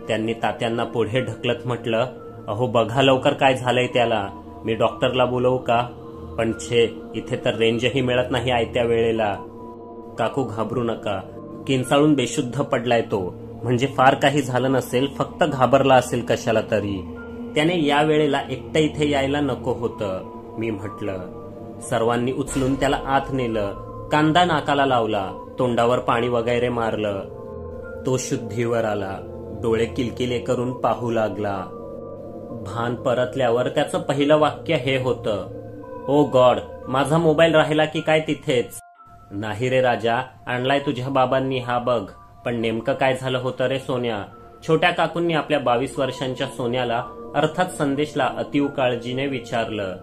त्यांनी तात्यांना पुढे ढकलत म्हटलं, अहो बघा लवकर काय झालंय त्याला. मी डॉक्टरला बोलवू का? पण छे, इथे तर रेंजही मिळत नाही आयत्या वेळेला. काकू घाबरू नका. किंचाळून बेशुद्ध पडलाय तो. म्हणजे फार काही झालं नसेल, फक्त घाबरला असेल कशाला तरी. त्याने या वेळेला एकटं इथे यायला नको होतं, मी म्हटलं. सर्वांनी उचलून त्याला आत नेलं. कांदा नाकाला लावला. तोंडावर पाणी वगैरे मारलं. तो शुद्धीवर आला. डोळे किलकिले करून पाहू लागला. भान परतल्यावर त्याचं पहिलं वाक्य हे होतं, ओ गॉड, माझा मोबाईल राहिला की काय तिथेच? नाही रे राजा, आणलाय तुझ्या बाबांनी हा बघ. पण नेमकं काय झालं होतं रे सोन्या? छोट्या काकूंनी आपल्या 22 वर्षांच्या सोन्याला अर्थात संदेशला अतिव काळजीने विचारलं.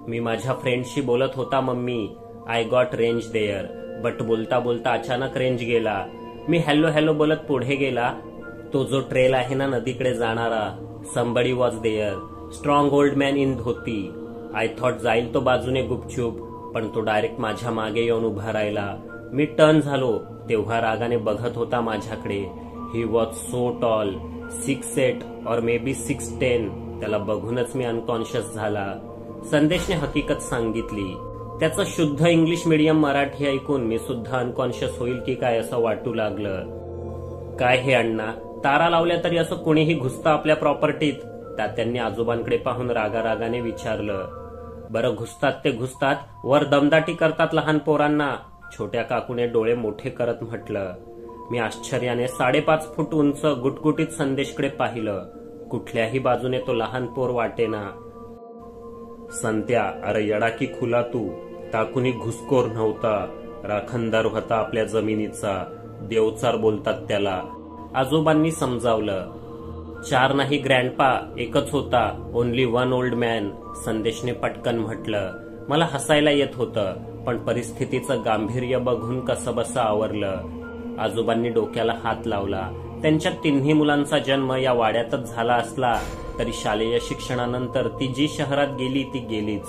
मी माझ्या फ्रेंडशी बोलत होता mummy. I got range there. But बोलता बोलता अचानक रेंज गेला. मी हॅलो हॅलो बोलत पुढे गेला. तो जो ट्रेल आहे ना नदीकडे जाणारा, somebody was there. Strong old man in dhoti. I thought जाईल तो बाजूने गुपचूप, पण तो डायरेक्ट माझ्या मागे येऊन उभा राहिला. मी टर्न झालो तेव्हा रागाने बघत होता माझ्याकडे. ही वॉज सो टॉल, 6'8" और मे बी 6'10". त्याला बघूनच मी अनकॉन्शियस झाला. संदेशने हकीकत सांगितली. त्याचं शुद्ध इंग्लिश मीडियम मराठी ऐकून मी सुद्धा अनकॉन्शियस होईल की काय असं वाटू लागलं. काय हे अण्णा, तारा लावल्या तरी असं कोणीही घुसतं आपल्या प्रॉपर्टीत? तात्यांनी आजोबांकडे पाहून रागारागाने विचारलं. बरं घुसतात ते घुसतात, वर दमदाटी करतात लहान पोरांना. छोट्या काकूने डोळे मोठे करत म्हटलं. मी आश्चर्याने 5.5 फूट उंच गुटगुटीत संदेशकडे पाहिलं. कुठल्याही बाजूने तो लहान पोर वाटेना. संत्या, अरे येडा की खुला तू. काकूनी घुसखोर नव्हता, राखणदार होता आपल्या जमिनीचा. देवचार बोलतात त्याला, आजोबांनी समजावलं. 4 नाही ग्रँडपा, एकच होता. Only 1 old man. संदेशने पटकन म्हटलं. मला हसायला येत होतं, पण परिस्थितीचं गांभीर्य बघून कसंबसं आवरलं. आजोबांनी डोक्याला हात लावला. त्यांच्या तिन्ही मुलांचा जन्म या वाड्यातच झाला असला तरी शालेय शिक्षणानंतर ती जी शहरात गेली ती गेलीच.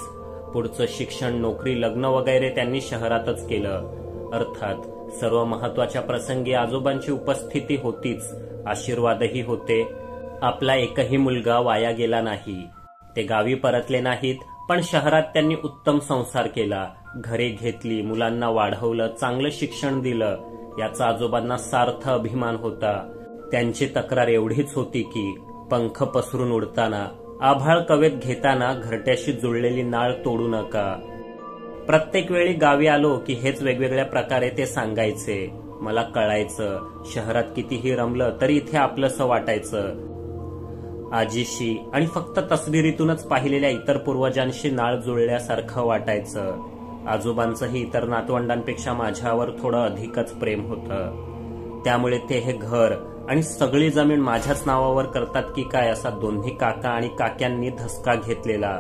पुढचं शिक्षण, नोकरी, लग्न वगैरे त्यांनी शहरातच केलं. अर्थात सर्व महत्वाच्या प्रसंगी आजोबांची उपस्थिती होतीच, आशीर्वादही होते. आपला एकही मुलगा वाया गेला नाही. ते गावी परतले नाहीत, पण शहरात त्यांनी उत्तम संसार केला. घरे घेतली, मुलांना वाढवलं, चांगलं शिक्षण दिलं. याचा आजोबांना सार्थ अभिमान होता. त्यांची तक्रार एवढीच होती की पंख पसरून उडताना, आभाळ कवेत घेताना घरट्याशी जुळलेली नाळ तोडू नका. प्रत्येक वेळी गावी आलो की हेच वेगवेगळ्या प्रकारे ते सांगायचे. मला कळायचं, शहरात कितीही रमलं तरी इथे आपलंसं वाटायचं. आजीशी आणि फक्त तसबिरीतूनच पाहिलेल्या इतर पूर्वजांशी नाळ जुळल्यासारखं वाटायचं. आजोबांचंही इतर नातवंडांपेक्षा माझ्यावर थोडं अधिकच प्रेम होतं. त्यामुळे ते हे घर आणि सगळी जमीन माझ्याच नावावर करतात की काय असा दोन्ही काका आणि काक्यांनी धसका घेतलेला.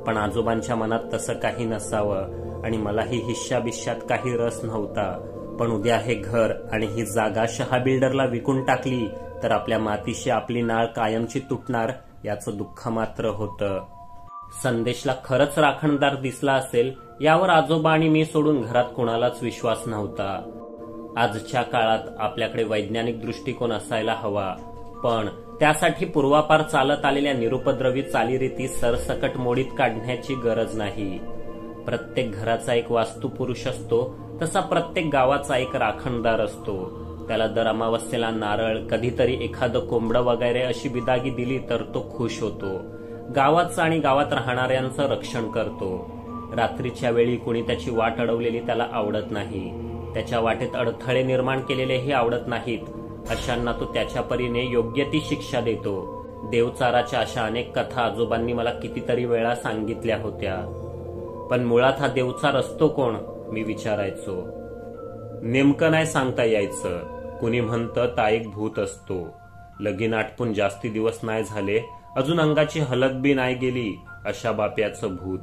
पण आजोबांच्या मनात तसं काही नसावं आणि मलाही हिश्शाबिश्शात काही रस नव्हता. पण उद्या हे घर आणि ही जागा शहा बिल्डरला विकून टाकली तर आपल्या मातीशी आपली नाळ कायमची तुटणार याचं दुःख मात्र होतं. संदेशला खरंच राखणदार दिसला असेल यावर आजोबा आणि मी सोडून घरात कोणालाच विश्वास नव्हता. आजच्या काळात आपल्याकडे वैज्ञानिक दृष्टिकोन असायला हवा, पण त्यासाठी पूर्वापार चालत आलेल्या निरुपद्रवी चालीरीती सरसकट मोडीत काढण्याची गरज नाही. प्रत्येक घराचा एक वास्तुपुरुष असतो, तसा प्रत्येक गावाचा एक राखणदार असतो. त्याला दर अमावस्येला नारळ, कधीतरी एखादं कोंबडं वगैरे अशी बिदागी दिली तर तो खुश होतो. गावाचं आणि गावात राहणाऱ्यांचं रक्षण करतो. रात्रीच्या वेळी कुणी त्याची वाट अडवलेली त्याला आवडत नाही. त्याच्या वाटेत अडथळे निर्माण केलेलेही आवडत नाहीत. अशांना तो त्याच्या परीने योग्य ती शिक्षा देतो. देवचाराच्या अशा अनेक कथा आजोबांनी मला कितीतरी वेळा सांगितल्या होत्या. पण मुळात हा देवचार असतो कोण, मी विचारायचो. नेमकं नाही सांगता यायचं. कुणी म्हणतं ता एक भूत असतो. लगीन आटपून जास्ती दिवस नाही झाले, अजून अंगाची हलत बी नाही गेली, अशा बाप्याचं भूत.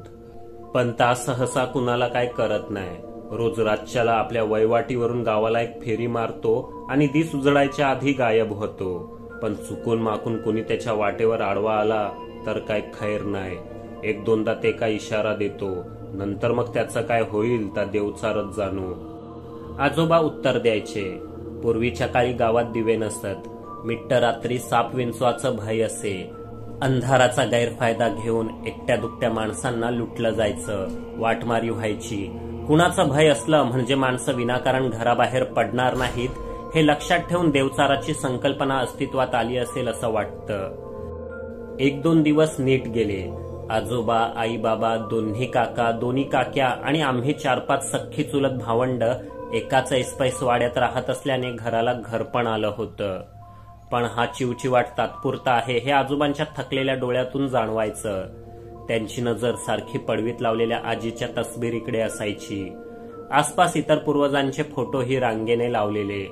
पण ता सहसा कुणाला काय करत नाही. रोज रातच्याला आपल्या वयवाटीवरून गावाला एक फेरी मारतो आणि दिस उजडायच्या आधी गायब होतो. पण चुकून माकून कुणी त्याच्या वाटेवर आडवा आला तर काय खैर नाही. एक दोनदा ते काय इशारा देतो, नंतर मग त्याचं काय होईल ता देवचारच जाणू. आजोबा उत्तर द्यायचे. पूर्वीच्या काळी गावात दिवे नसत. मिट्ट रात्री साप विंचवाचं भय असे. अंधाराचा गैरफायदा घेऊन एकट्या दुकट्या माणसांना लुटलं जायचं. वाटमारी व्हायची. कुणाचं भय असलं म्हणजे माणसं विनाकारण घराबाहेर पडणार नाहीत, हे लक्षात ठेवून देवचाराची संकल्पना अस्तित्वात आली असेल असं वाटतं. एक दोन दिवस नीट गेले. आजोबा, आई बाबा, दोन्ही काका, दोन्ही काक्या आणि आम्ही 4-5 सख्खी चुलत भावंड एकाच ऐसपैस वाड्यात राहत असल्याने घराला घरपण आलं होतं. पण हा चिवचिवाट तात्पुरता आहे हे आजोबांच्या थकलेल्या डोळ्यातून जाणवायचं. त्यांची नजर सारखी पडवीत लावलेल्या आजीच्या तस्बिरीकडे असायची. आसपास इतर पूर्वजांचे फोटोही रांगेने लावलेले.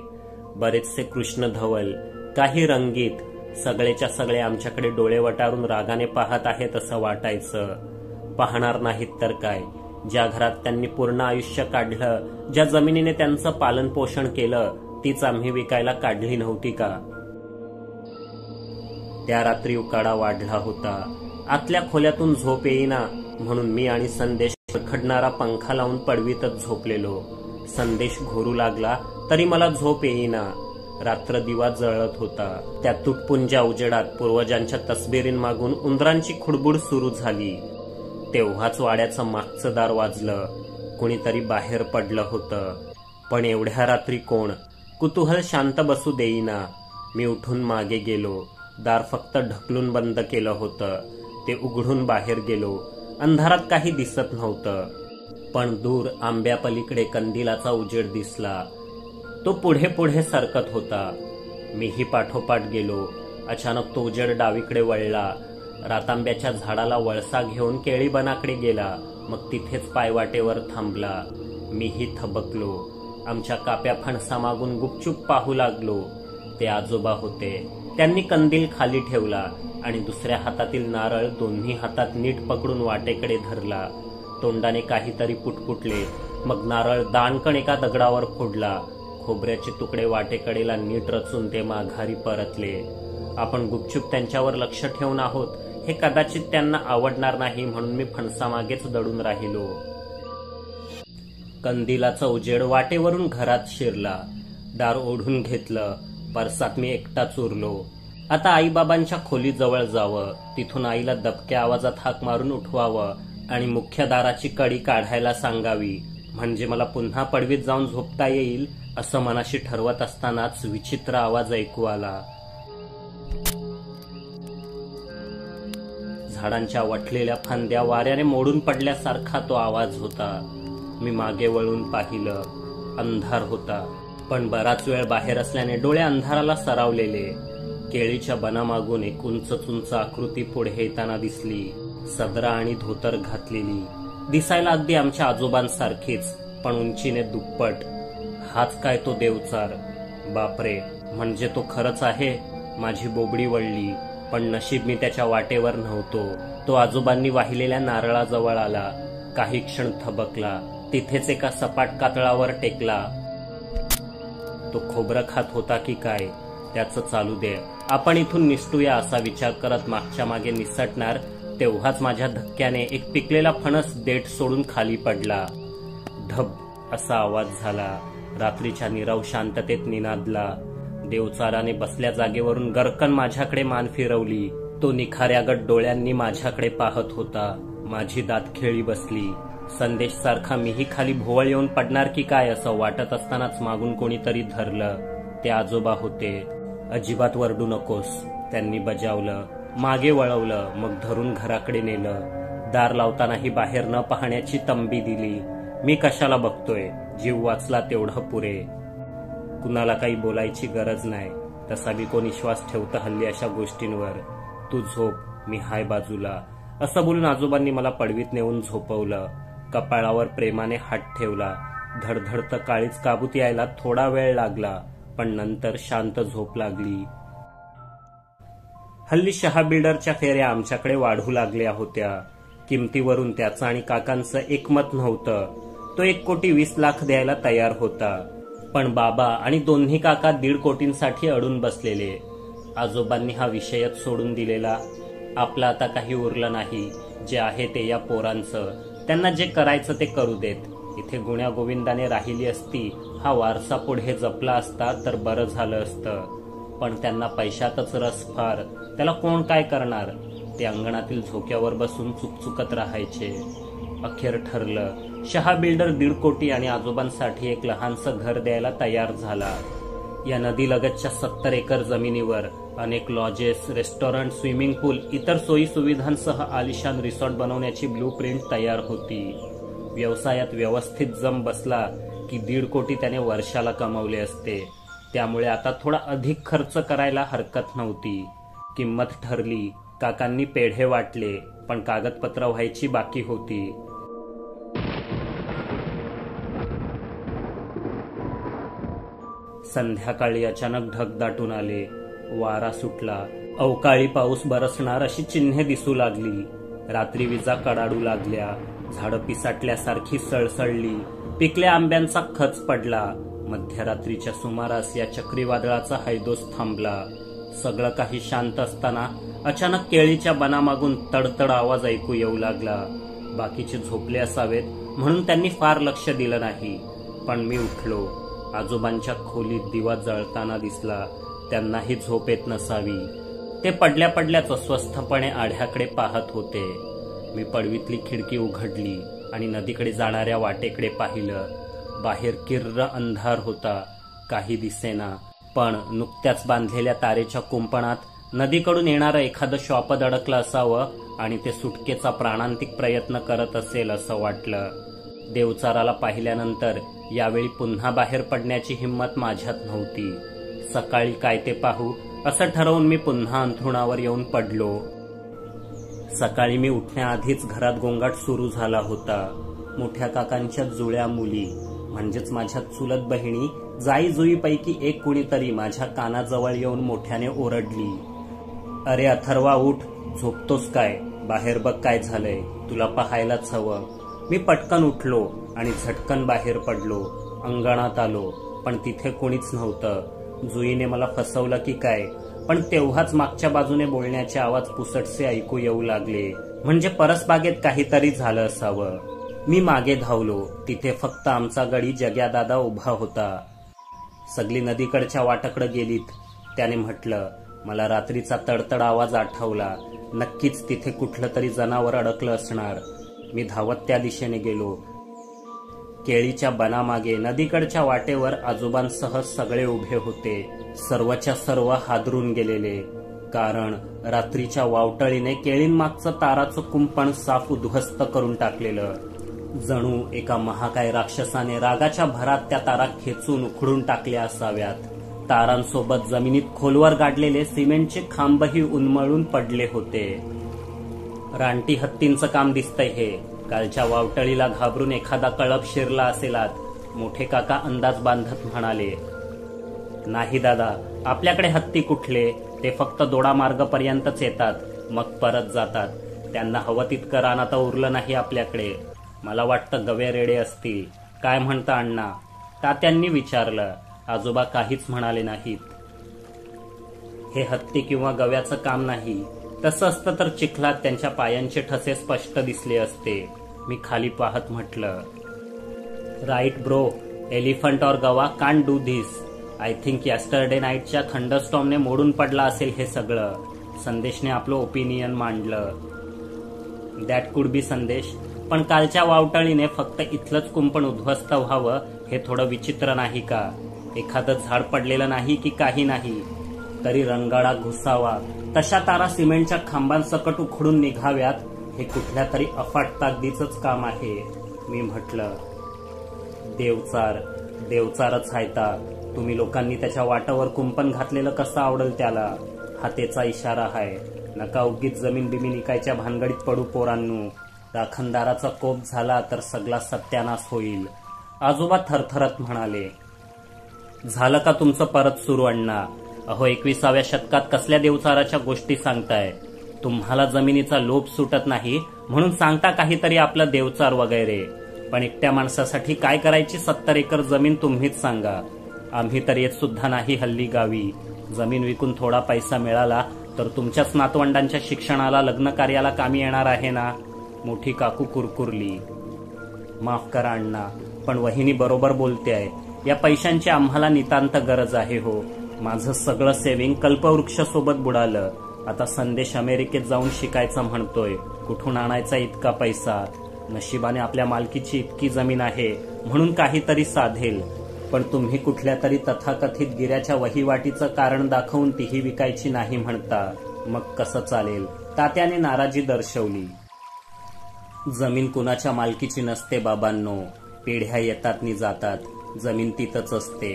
बरेचसे कृष्ण धवल, काही रंगीत, सगळेच्या सगळे आमच्याकडे डोळे वटारून रागाने पाहत आहेत असं वाटायचं. पाहणार नाहीत तर काय. ज्या घरात त्यांनी पूर्ण आयुष्य काढलं, ज्या जमिनीने त्यांचं पालन पोषण केलं, तीच आम्ही विकायला काढली नव्हती का? त्या रात्री उकाडा वाढला होता. आतल्या खोल्यातून झोप येईना म्हणून मी आणि संदेश खडणारा पंखा लावून पडवीतच झोपलेलो. संदेश घोरू लागला तरी मला झोप येईना. रात्र दिवा जळत होता. त्या तुटपुंज्या उजेडात पूर्वजांच्या तस्बिरींमागून उंदरांची खुडबुड सुरू झाली. तेव्हाच वाड्याचं मागचं दार वाजलं. कुणीतरी बाहेर पडलं होतं. पण एवढ्या रात्री कोण? कुतूहल शांत बसू देईना. मी उठून मागे गेलो. दार फक्त ढकलून बंद केलं होतं. ते उघडून बाहेर गेलो. अंधारात काही दिसत नव्हतं. पण दूर आंब्यापलीकडे कंदिलाचा उजेड दिसला. तो पुढे पुढे सरकत होता. मीही पाठोपाठ गेलो. अचानक तो उजेड डावीकडे वळला. रातांब्याच्या झाडाला वळसा घेऊन केळीबनाकडे गेला. मग तिथेच पायवाटेवर थांबला. मीही थबकलो. आमच्या काप्या फणसामागून गुपचूप पाहू लागलो. ते आजोबा होते. त्यांनी कंदील खाली ठेवला आणि दुसऱ्या हातातील नारळ दोन्ही हातात नीट पकडून वाटेकडे धरला. तोंडाने काहीतरी पुटपुटले. मग नारळ दाणकण एका दगडावर फोडला. खोबऱ्याचे तुकडे वाटेकडेला नीट रचून ते माघारी परतले. आपण गुपचूप त्यांच्यावर लक्ष ठेवून आहोत हे कदाचित त्यांना आवडणार नाही म्हणून मी फणसामागेच दडून राहिलो. कंदिलाचा उजेड वाटेवरून घरात शिरला. दार ओढून घेतलं. परसात मी एकटाच उरलो. आता आईबाबांच्या खोलीजवळ जावं. तिथून आईला दबक्या आवाजात हाक मारून उठवावं आणि मुख्य दाराची कडी काढायला सांगावी, म्हणजे मला पुन्हा पडवीत जाऊन झोपता येईल असं मनाशी ठरवत असतानाच विचित्र आवाज ऐकू आला. झाडांच्या वटलेल्या फांद्या वाऱ्याने मोडून पडल्यासारखा तो आवाज होता. मी मागे वळून पाहिलं. अंधार होता. पण बराच वेळ बाहेर असल्याने डोळे अंधाराला सरावलेले. केळीच्या बनामागून एक उंच आकृती पुढे येताना दिसली. सदरा आणि धोतर घातलेली. दिसायला अगदी आमच्या आजोबांसारखीच, पण उंचीने दुप्पट. हाच काय तो देवचार? बापरे, म्हणजे तो खरंच आहे? माझी बोबडी वळली. पण नशीब मी त्याच्या वाटेवर नव्हतो. तो आजोबांनी वाहिलेल्या नारळाजवळ आला. काही क्षण थबकला. तिथेच एका सपाट कातळावर टेकला. तो खोबरं खात होता की काय, त्याचं चालू दे, आपण इथून निसटूया असा विचार करत मागच्या मागे निसटणार तेव्हाच माझ्या धक्क्याने एक पिकलेला फणस देठ सोडून खाली पडला. धब असा आवाज झाला. रात्रीच्या नीरव शांततेत निनादला. देवचाराने बसल्या जागेवरून गरकन माझ्याकडे मान फिरवली. तो निखाऱ्यागत डोळ्यांनी माझ्याकडे पाहत होता. माझी दात खेळी बसली. संदेश सारखा मीही खाली भोवळ येऊन पडणार की काय असं वाटत असतानाच मागून कोणीतरी धरलं. ते आजोबा होते. अजिबात वरडू नकोस, त्यांनी बजावलं. मागे वळवलं, मग धरून घराकडे नेलं. दार लावतानाही बाहेर न पाहण्याची तंबी दिली. मी कशाला बघतोय, जीव वाचला तेवढं पुरे. कुणाला काही बोलायची गरज नाही, तसा बी कोण विश्वास ठेवतं हल्ली अशा गोष्टींवर. तू झोप, मी हाय बाजूला, असं बोलून आजोबांनी मला पडवीत नेऊन झोपवलं. कपाळावर प्रेमाने हात ठेवला. धडधडत काळीच काबूत यायला थोडा वेळ लागला, पण नंतर शांत झोप लागली. हल्ली शहा बिल्डरच्या फेऱ्या आमच्याकडे वाढू लागल्या होत्या. किमतीवरून त्याचं आणि काकांचं एकमत नव्हतं. तो 1,20,00,000 द्यायला तयार होता, पण बाबा आणि दोन्ही काका 1.5 कोटींसाठी अडून बसलेले. आजोबांनी हा विषयच सोडून दिलेला. आपलं आता काही उरलं नाही, जे आहे ते या पोरांचं, त्यांना जे करायचं ते करू देत. इथे गुण्या गोविंदाने राहिली असती, हा वारसा पुढे जपला असता तर बरं झालं असतं. पण त्यांना पैशातच रस फार, त्याला कोण काय करणार. ते अंगणातील झोक्यावर बसून चुकचुकत राहायचे. अखेर ठरलं. शहा बिल्डर 1.5 कोटी आणि आजोबांसाठी एक लहानसं घर द्यायला तयार झाला. या नदीलगतच्या 70 एकर जमिनीवर अनेक लॉजेस, रेस्टॉरंट, स्विमिंग पूल, इतर सोयी सुविधांसह आलिशान रिसॉर्ट बनवण्याची ब्लूप्रिंट तयार होती. व्यवसायात व्यवस्थित जम बसला की 1.5 कोटी त्याने वर्षाला कमावले असते. त्यामुळे आता थोडा अधिक खर्च करायला हरकत नव्हती. किंमत ठरली. काकांनी पेढे वाटले, पण कागदपत्र व्हायची बाकी होती. संध्याकाळी अचानक ढग दाटून आले. वारा सुटला. अवकाळी पाऊस बरसणार अशी चिन्हे दिसू लागली. रात्री विजा कडाडू लागल्या. झाडं पिसाटल्यासारखी सळसळली. पिकल्या आंब्यांचा खच पडला. मध्यरात्रीच्या सुमारास या चक्रीवादळाचा हैदोस थांबला. सगळं काही शांत असताना अचानक केळीच्या बनामागून तडतड आवाज ऐकू येऊ लागला. बाकीचे झोपले असावेत म्हणून त्यांनी फार लक्ष दिलं नाही, पण मी उठलो. आजोबांच्या खोलीत दिवा जळताना दिसला. त्यांनाही झोप येत नसावी. ते पडल्या पडल्याच अस्वस्थपणे आढ्याकडे पाहत होते. मी पडवीतली खिडकी उघडली आणि नदीकडे जाणाऱ्या वाटेकडे पाहिलं. बाहेर किर्र अंधार होता. काही दिसेना, पण नुकत्याच बांधलेल्या तारेच्या कुंपणात नदीकडून येणारं एखादं श्वापद अडकलं असावं आणि ते सुटकेचा प्राणांतिक प्रयत्न करत असेल असं वाटलं. देवचाराला पाहिल्यानंतर यावेळी पुन्हा बाहेर पडण्याची हिंमत माझ्यात नव्हती. सकाळी काय ते पाहू असं ठरवून मी पुन्हा अंथरुणावर येऊन पडलो. सकाळी मी उठण्याआधीच घरात गोंगाट सुरू झाला होता. मोठ्या काकांच्या जुळ्या मुली म्हणजेच माझ्या चुलत बहिणी जाई जुईपैकी एक कुणीतरी माझ्या कानाजवळ येऊन मोठ्याने ओरडली, "अरे अथर्वा, उठ, झोपतोस काय? बाहेर बघ काय झालंय, तुला पाहायलाच हवं." मी पटकन उठलो आणि झटकन बाहेर पडलो. अंगणात आलो, पण तिथे कोणीच नव्हतं. जुईने मला फसवलं की काय, पण तेव्हाच मागच्या बाजूने बोलण्याचे आवाज पुसटसे ऐकू येऊ लागले. म्हणजे परसबागेत काहीतरी झालं असावं. मी मागे धावलो. तिथे फक्त आमचा गडी जग्यादादा उभा होता. सगळी नदीकडच्या वाटाकडे गेलीत. त्याने म्हटलं. मला रात्रीचा तडतड आवाज आठवला. नक्कीच तिथे कुठलं तरी जनावर अडकलं असणार. मी धावत त्या दिशेने गेलो. केळीच्या बनामागे नदीकडच्या वाटेवर आजोबांसह सगळे उभे होते. सर्वच्या सर्व हादरून गेलेले, कारण रात्रीच्या वावटळीने केळींमागचं ताराचं कुंपण साफ उद्ध्वस्त करून टाकलेलं. जणू एका महाकाय राक्षसाने रागाच्या भरात त्या तारा खेचून उखडून टाकल्या असाव्यात. तारांसोबत जमिनीत खोलवर गाडलेले सिमेंटचे खांबही उन्मळून पडले होते. रानटी हत्तींचं काम दिसतंय हे. कालच्या वावटळीला घाबरून एखादा कळप शिरला असेल आत, मोठे काका अंदाज बांधत म्हणाले. नाही दादा, आपल्याकडे हत्ती कुठले, ते फक्त दोडा मार्गपर्यंतच येतात, मग परत जातात. त्यांना हवं तितकं रान आता उरलं नाही आपल्याकडे. मला वाटतं गवे रेडे असतील. काय म्हणता अण्णा? तात्यांनी विचारलं. आजोबा काहीच म्हणाले नाहीत. हे हत्ती किंवा गव्याचं काम नाही. तसं असतं तर चिखलात त्यांच्या पायांचे ठसे स्पष्ट दिसले असते. मी खाली पाहत म्हटलं, right bro, elephant or gava can't do this. I think yesterday नाईटच्या थंडरस्टॉर्मने मोडून पडला असेल हे सगळं. संदेशने आपलं ओपिनियन मांडलं. दॅट कुड बी संदेश, पण कालच्या वावटळीने फक्त इथलंच कुंपण उद्ध्वस्त व्हावं हे थोडं विचित्र नाही का? एखादं झाड पडलेलं नाही की काही नाही तरी रणगाडा घुसावा, तशा तारा सिमेंटच्या खांबांसकट उखडून निघाव्यात, हे कुठल्या तरी अफाट ताकदीचंच काम आहे. मी म्हटलं, देवचारच हायता. तुम्ही लोकांनी त्याच्या वाटावर कुंपण घातलेलं कसं आवडेल त्याला? हातेचा इशारा आहे. नका उगीच जमीन बिमीन इकायच्या भानगडीत पडू पोरांनो. राखणदाराचा कोप झाला तर सगळा सत्यानाश होईल. आजोबा थरथरत म्हणाले, झालं का तुमचं परत सुरू अण्णा? अहो 21व्या शतकात कसल्या देवचाराच्या गोष्टी सांगताय? तुम्हाला जमिनीचा लोभ सुटत नाही म्हणून सांगता काहीतरी आपलं देवचार वगैरे. पण एकट्या माणसासाठी काय करायची 70 एकर जमीन तुम्हीच सांगा. आम्ही तर येत सुद्धा नाही हल्ली गावी. जमीन विकून थोडा पैसा मिळाला तर तुमच्याच नातवंडांच्या शिक्षणाला, लग्न कार्याला कामी येणार आहे ना. मोठी काकू कुरकुरली. माफ करा अण्णा, पण वहिनी बरोबर बोलते आहे. या पैशांची आम्हाला नितांत गरज आहे हो. माझं सगळं सेव्हिंग कल्पवृक्ष सोबत बुडालं. आता संदेश अमेरिकेत जाऊन शिकायचं म्हणतोय. कुठून आणायचा इतका पैसा? नशिबाने आपल्या मालकीची इतकी जमीन आहे म्हणून काहीतरी साधेल. पण तुम्ही कुठल्या तरी तथाकथित गिऱ्याच्या वहिवाटीचं कारण दाखवून तीही विकायची नाही म्हणता. मग कसं चालेल? तात्याने नाराजी दर्शवली. जमीन कुणाच्या मालकीची नसते बाबांनो. पिढ्या येतात नि जातात. जमीन तिथंच असते.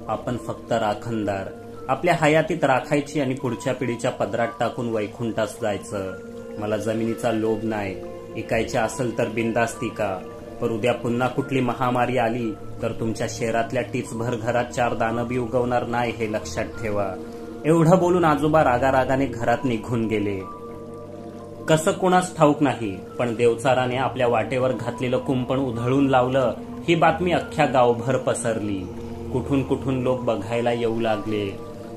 आपण फक्त राखणदार. आपल्या हयातीत राखायची आणि पुढच्या पिढीच्या पदरात टाकून वैकुंठास जायचं. मला जमिनीचा लोभ नाही. इकायच्या असेल तर बिंदास्ती का. पर उद्या पुन्हा कुठली महामारी आली तर तुमच्या शहरातल्या टीचभर घरात 4 दाणं बी उगवणार नाही हे लक्षात ठेवा. एवढं बोलून आजोबा रागारागाने घरात निघून गेले. कसं कुणास ठाऊक नाही, पण देवचाराने आपल्या वाटेवर घातलेलं कुंपण उधळून लावलं ही बातमी अख्ख्या गावभर पसरली. कुठून कुठून लोक बघायला येऊ लागले.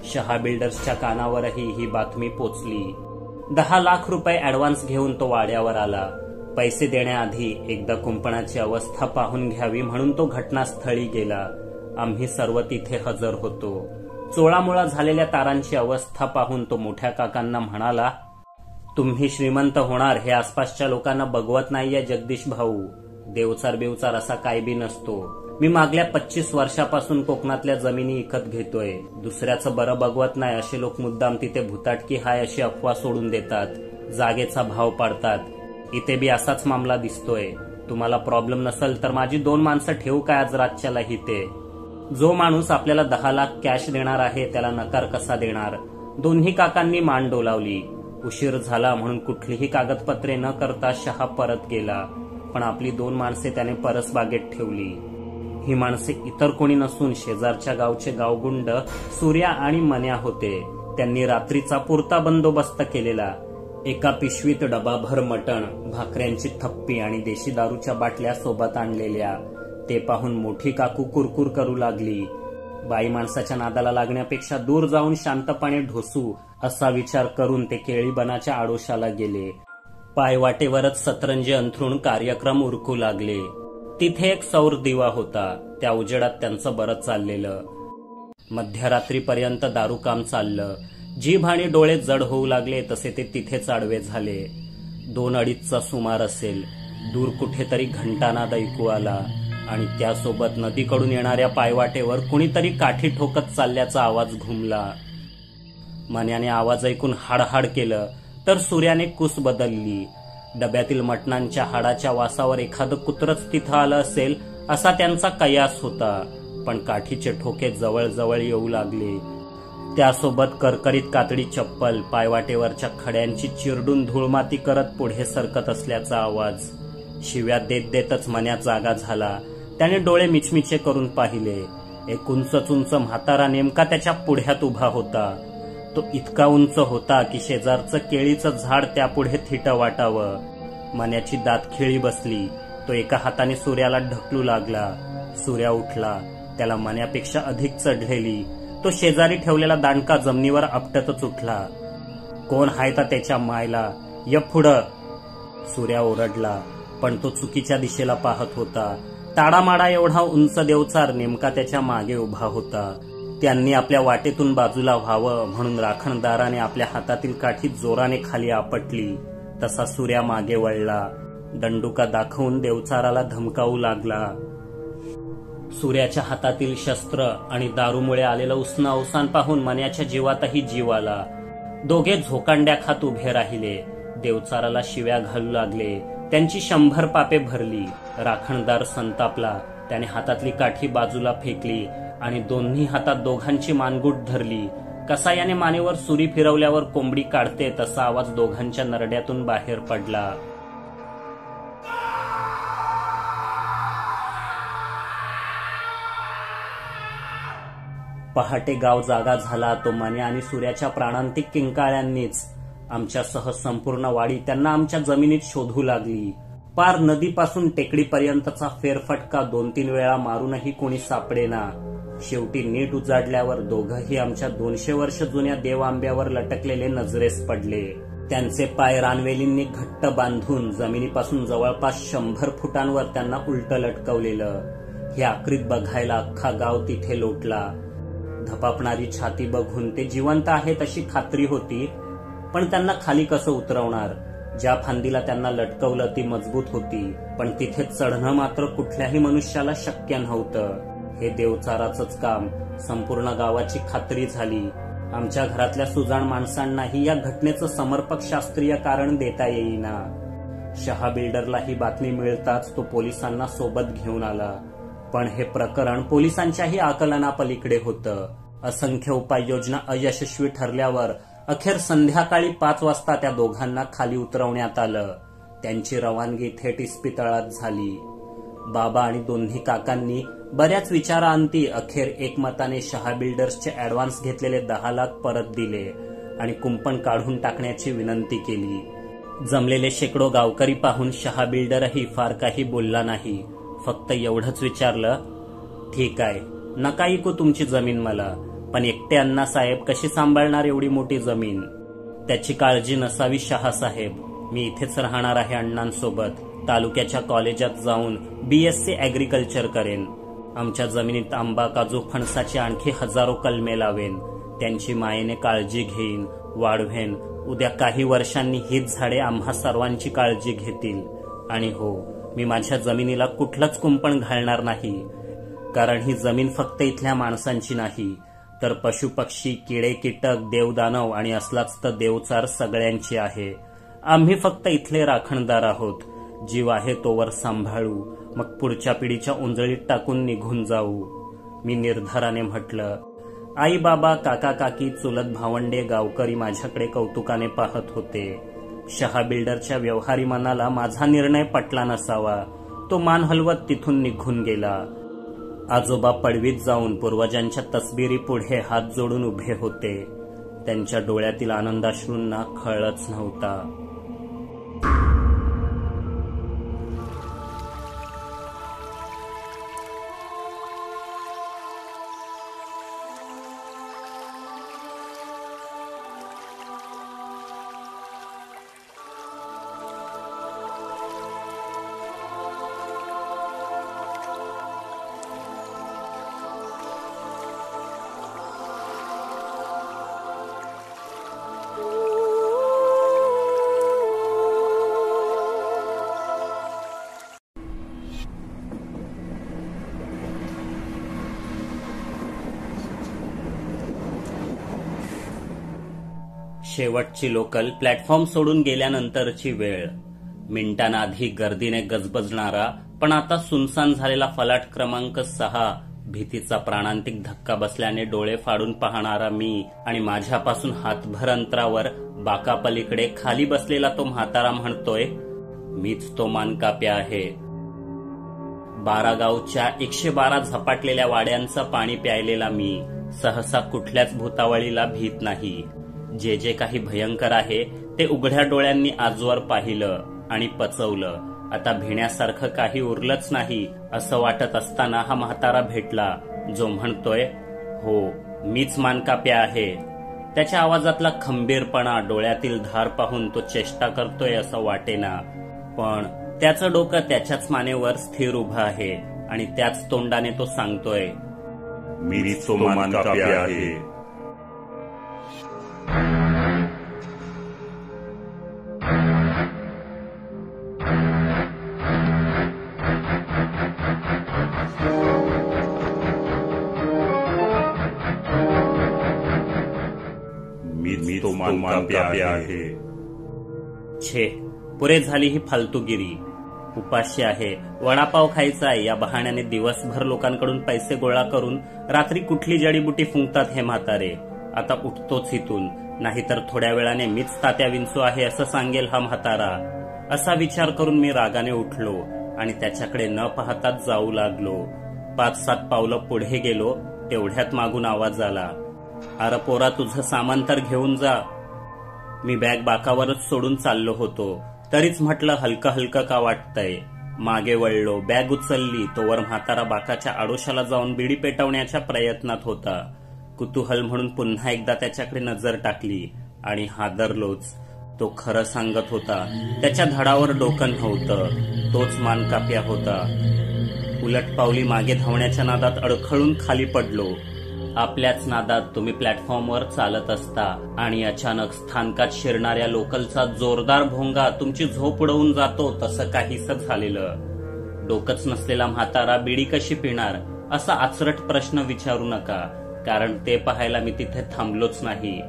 शहा बिल्डर्सच्या कानावरही ही बातमी पोचली. 10 लाख रुपये ऍडव्हान्स घेऊन तो वाड्यावर आला. पैसे देण्याआधी एकदा कुंपणाची अवस्था पाहून घ्यावी म्हणून तो घटनास्थळी गेला. आम्ही सर्व तिथे हजर होतो. चोळामोळा झालेल्या तारांची अवस्था पाहून तो मोठ्या काकांना म्हणाला, तुम्ही श्रीमंत होणार हे आसपासच्या लोकांना बघवत नाहीये जगदीश भाऊ. देवचार बेवचार असा काय बी नसतो. मी मागल्या 25 वर्षापासून कोकणातल्या जमिनी विकत घेतोय. दुसऱ्याचं बरं बघवत नाही असे लोक मुद्दाम तिथे भुताटकी हाय अशी अफवा सोडून देतात. जागेचा भाव पाडतात. इथे बी असाच मामला दिसतोय. तुम्हाला प्रॉब्लेम नसेल तर माझी 2 माणसं ठेवू काय आज रातच्याला इथे? जो माणूस आपल्याला 10 लाख कॅश देणार आहे त्याला नकार कसा देणार? दोन्ही काकांनी मान डोलावली. उशीर झाला म्हणून कुठलीही कागदपत्रे न करता शहा परत गेला. पण आपली 2 माणसे त्याने परसबागेत ठेवली. ही माणसे इतर कोणी नसून शेजारच्या गावचे गावगुंड सूर्या आणि मन्या होते. त्यांनी रात्रीचा पुरता बंदोबस्त केलेला. एका पिशवीत डबाभर मटण, भाकऱ्यांची थप्पी आणि देशी दारूच्या बाटल्या सोबत आणलेल्या. ते पाहून मोठी काकू कुरकुर करू लागली. बाई माणसाच्या नादाला लागण्यापेक्षा दूर जाऊन शांतपणे ढोसू असा विचार करून ते केळीबनाच्या आडोशाला गेले. पायवाटेवरच सतरंजी अंथरून कार्यक्रम उरकू लागले. तिथे एक सौर दिवा होता. त्या उजेडात त्यांचं बरं चाललेलं. मध्यरात्रीपर्यंत दारूकाम चाललं. जीभ आणि डोळे जड होऊ लागले तसे ते तिथेच आडवे झाले. 2-2:30चा सुमार असेल. दूर कुठेतरी घंटानाद ऐकू आला आणि त्यासोबत नदीकडून येणाऱ्या पायवाटेवर कुणीतरी काठी ठोकत चालल्याचा आवाज घुमला. मन्याने आवाज ऐकून हाडहाड केलं तर सूर्याने कुस बदलली. डब्यातील मटणांच्या हाडाच्या वासावर एखादं कुत्रच तिथं आलं असेल असा त्यांचा कयास होता. पण काठीचे ठोके जवळ येऊ लागले. त्यासोबत करकरीत कातडी चप्पल पायवाटेवरच्या खड्यांची चिरडून धूळमाती करत पुढे सरकत असल्याचा आवाज. शिव्या देत देतच मन्या जागा झाला. त्याने डोळे मिचमिचे करून पाहिले. एक उंच म्हातारा नेमका त्याच्या पुढ्यात उभा होता. तो इतका उंच होता की शेजारचं केळीचं झाड त्यापुढे थिटं वाटावं. मन्याची दात खिळी बसली. तो एका हाताने सूर्याला ढकलू लागला. सूर्या उठला. त्याला मण्यापेक्षा अधिक चढलेली. तो शेजारी ठेवलेला दांडका जमिनीवर आपटतच उठला. कोण हाय ता त्याच्या मायला, य पुढं. सूर्या ओरडला, पण तो चुकीच्या दिशेला पाहत होता. ताडामाडा एवढा उंच देवचार नेमका त्याच्या मागे उभा होता. त्यांनी आपल्या वाटेतून बाजूला व्हावं म्हणून राखणदाराने आपल्या हातातील काठी जोराने खाली आपटली. तसा सूर्या मागे वळला. दंडुका दाखवून देवचाराला धमकावू लागला. सूर्याच्या हातातील शस्त्र आणि दारूमुळे आलेलं उष्ण अवसान पाहून मन्याच्या जीवातही जीव आला. दोघे झोकांड्या खात उभे राहिले. देवचाराला शिव्या घालू लागले. त्यांची 100 पापे भरली. राखणदार संतापला. त्याने हातातली काठी बाजूला फेकली आणि दोन्ही हातात दोघांची मानगूट धरली. कसायाने मानेवर सुरी फिरवल्यावर कोंबडी काढते तसा आवाज दोघांच्या नरड्यातून बाहेर पडला. पहाटे गाव जागा झाला. तो मन्या आणि सूर्याच्या प्राणांतिक किंकाळ्यांनीच. आमच्यासह संपूर्ण वाडी त्यांना आमच्या जमिनीत शोधू लागली. पार नदीपासून टेकडीपर्यंतचा फेरफटका 2-3 वेळा मारूनही कोणी सापडेना. शेवटी नीट उजाडल्यावर दोघंही आमच्या 200 वर्ष जुन्या देवआंब्यावर लटकलेले नजरेस पडले. त्यांचे पाय रानवेलींनी घट्ट बांधून जमिनीपासून जवळपास 100 फुटांवर त्यांना उलट लटकवलेलं. हे आकृत बघायला अख्खा गाव तिथे लोटला. धपापणारी छाती बघून ते जिवंत आहेत अशी खात्री होती, पण त्यांना खाली कसं उतरवणार. ज्या फांदीला त्यांना लटकवलं ती मजबूत होती, पण तिथे चढणं मात्र कुठल्याही मनुष्याला शक्य नव्हतं. हे देवचाराचंच काम. संपूर्ण गावाची खात्री झाली. आमच्या घरातल्या सुजाण माणसांनाही या घटनेचं समर्पक शास्त्रीय कारण देता येईना. शहा बिल्डरला ही बातमी मिळताच तो पोलिसांना सोबत घेऊन आला. पण हे प्रकरण पोलिसांच्याही आकलनापलीकडे होतं. असंख्य उपाययोजना अयशस्वी ठरल्यावर अखेर संध्याकाळी 5 वाजता त्या दोघांना खाली उतरवण्यात आलं. त्यांची रवानगी थेट इस्पितळात झाली. बाबा आणि दोन्ही काकांनी बऱ्याच विचारांती अखेर एकमताने शहा बिल्डर्सचे ऍडव्हान्स घेतलेले 10 लाख परत दिले आणि कुंपण काढून टाकण्याची विनंती केली. जमलेले शेकडो गावकरी पाहून शहा बिल्डरही फार काही बोलला नाही. फक्त एवढंच विचारलं, ठीक आहे, नका इकू तुमची जमीन मला, पण एकटे अण्णासाहेब कशी सांभाळणार एवढी मोठी जमीन. त्याची काळजी नसावी शहासाहेब. मी इथेच राहणार आहे अण्णांसोबत. तालुक्याच्या कॉलेजात जाऊन BSc ऍग्रिकल्चर करेन. आमच्या जमिनीत आंबा, काजू, फणसाचे आणखी हजारो कलमे लावेन. त्यांची मायेने काळजी घेईन, वाढवेन. उद्या काही वर्षांनी हीच झाडे आम्हा सर्वांची काळजी घेतील. आणि हो, मी माझ्या जमिनीला कुठलंच कुंपण घालणार नाही, कारण ही जमीन फक्त इथल्या माणसांची नाही, तर पशुपक्षी, किडे, कीटक, देवदानव आणि असलाच तर देवचार सगळ्यांची आहे. आम्ही फक्त इथले राखणदार आहोत. जीव आहे तोवर सांभाळू, मग पुढच्या पिढीच्या उंजळीत टाकून निघून जाऊ. मी निर्धाराने म्हटलं. आई, बाबा, काका, काकी, चुलत भावंडे, गावकरी माझ्याकडे कौतुकाने पाहत होते. शहा बिल्डरच्या व्यवहारी मनाला माझा निर्णय पटला नसावा. तो मान हलवत तिथून निघून गेला. आजोबा पडवीत जाऊन पूर्वजांच्या तसबिरी पुढे हात जोडून उभे होते. त्यांच्या डोळ्यातील आनंदाश्रूंना खळच नव्हता. शेवटची लोकल प्लॅटफॉर्म सोडून गेल्यानंतरची वेळ. मिनिटांआधी गर्दीने गजबजणारा पण आता सुनसान झालेला फलाट क्रमांक 6. भीतीचा प्राणांतिक धक्का बसल्याने डोळे फाडून पाहणारा मी आणि माझ्यापासून हातभर अंतरावर बाकापलीकडे खाली बसलेला तो म्हातारा म्हणतोय, मीच तो मानकाप्या आहे. 12 गावच्या 112 झपाटलेल्या वाड्यांचं पाणी प्यायलेला मी सहसा कुठल्याच भूतावळीला भीत नाही. जे काही भयंकर आहे ते उघड्या डोळ्यांनी आजवर पाहिलं आणि पचवलं. आता भिण्यासारखं काही उरलंच नाही असं वाटत असताना हा म्हातारा भेटला, जो म्हणतोय, हो मीच मानकाप्या आहे. त्याच्या आवाजातला खंबीरपणा, डोळ्यातील धार पाहून तो चेष्टा करतोय असं वाटेना, पण त्याचं डोकं त्याच्याच मानेवर स्थिर उभं आहे आणि त्याच तोंडाने तो सांगतोय, मीच तो मानकाप्या आहे. मीच तो मानकाप्या आहे. छे, पुरे झाली ही फालतूगिरी. उपाशी आहे, वडापाव खायचा आहे या बहाण्याने दिवसभर लोकांकडून पैसे गोळा करून रात्री कुठली जडीबुटी फुंकतात हे म्हातारे. आता उठतोच इथून, नाहीतर थोड्या वेळाने मीच तात्या विंचू आहे असं सांगेल हा म्हातारा. असा विचार करून मी रागाने उठलो आणि त्याच्याकडे न पाहताच जाऊ लागलो. 5-7 पावलं पुढे गेलो, तेवढ्यात मागून आवाज आला, अरे पोरा तुझं सामान तर घेऊन जा. मी बॅग बाकावरच सोडून चाललो होतो, तरीच म्हटलं हलकं हलकं का वाटतंय. मागे वळलो, बॅग उचलली, तोवर म्हातारा बाकाच्या आडोशाला जाऊन बिडी पेटवण्याच्या प्रयत्नात होता. कुतूहल म्हणून पुन्हा एकदा त्याच्याकडे नजर टाकली आणि हादरलोच. तो खरं सांगत होता, त्याच्या धडावर डोकं नव्हतं, तोच मानकाप्या होता. उलट पावली मागे धावण्याच्या नादात अडखळून खाली पडलो. आपल्याच नादात तुम्ही प्लॅटफॉर्मवर चालत असता आणि अचानक स्थानकात शिरणाऱ्या लोकलचा जोरदार भोंगा तुमची झोप उडवून जातो, तसं काहीसं झालेलं. डोकंच नसलेला म्हातारा बिडी कशी पिणार असा आचरट प्रश्न विचारू नका, कारण ते पाहायला मी तिथे थांबलोच नाही.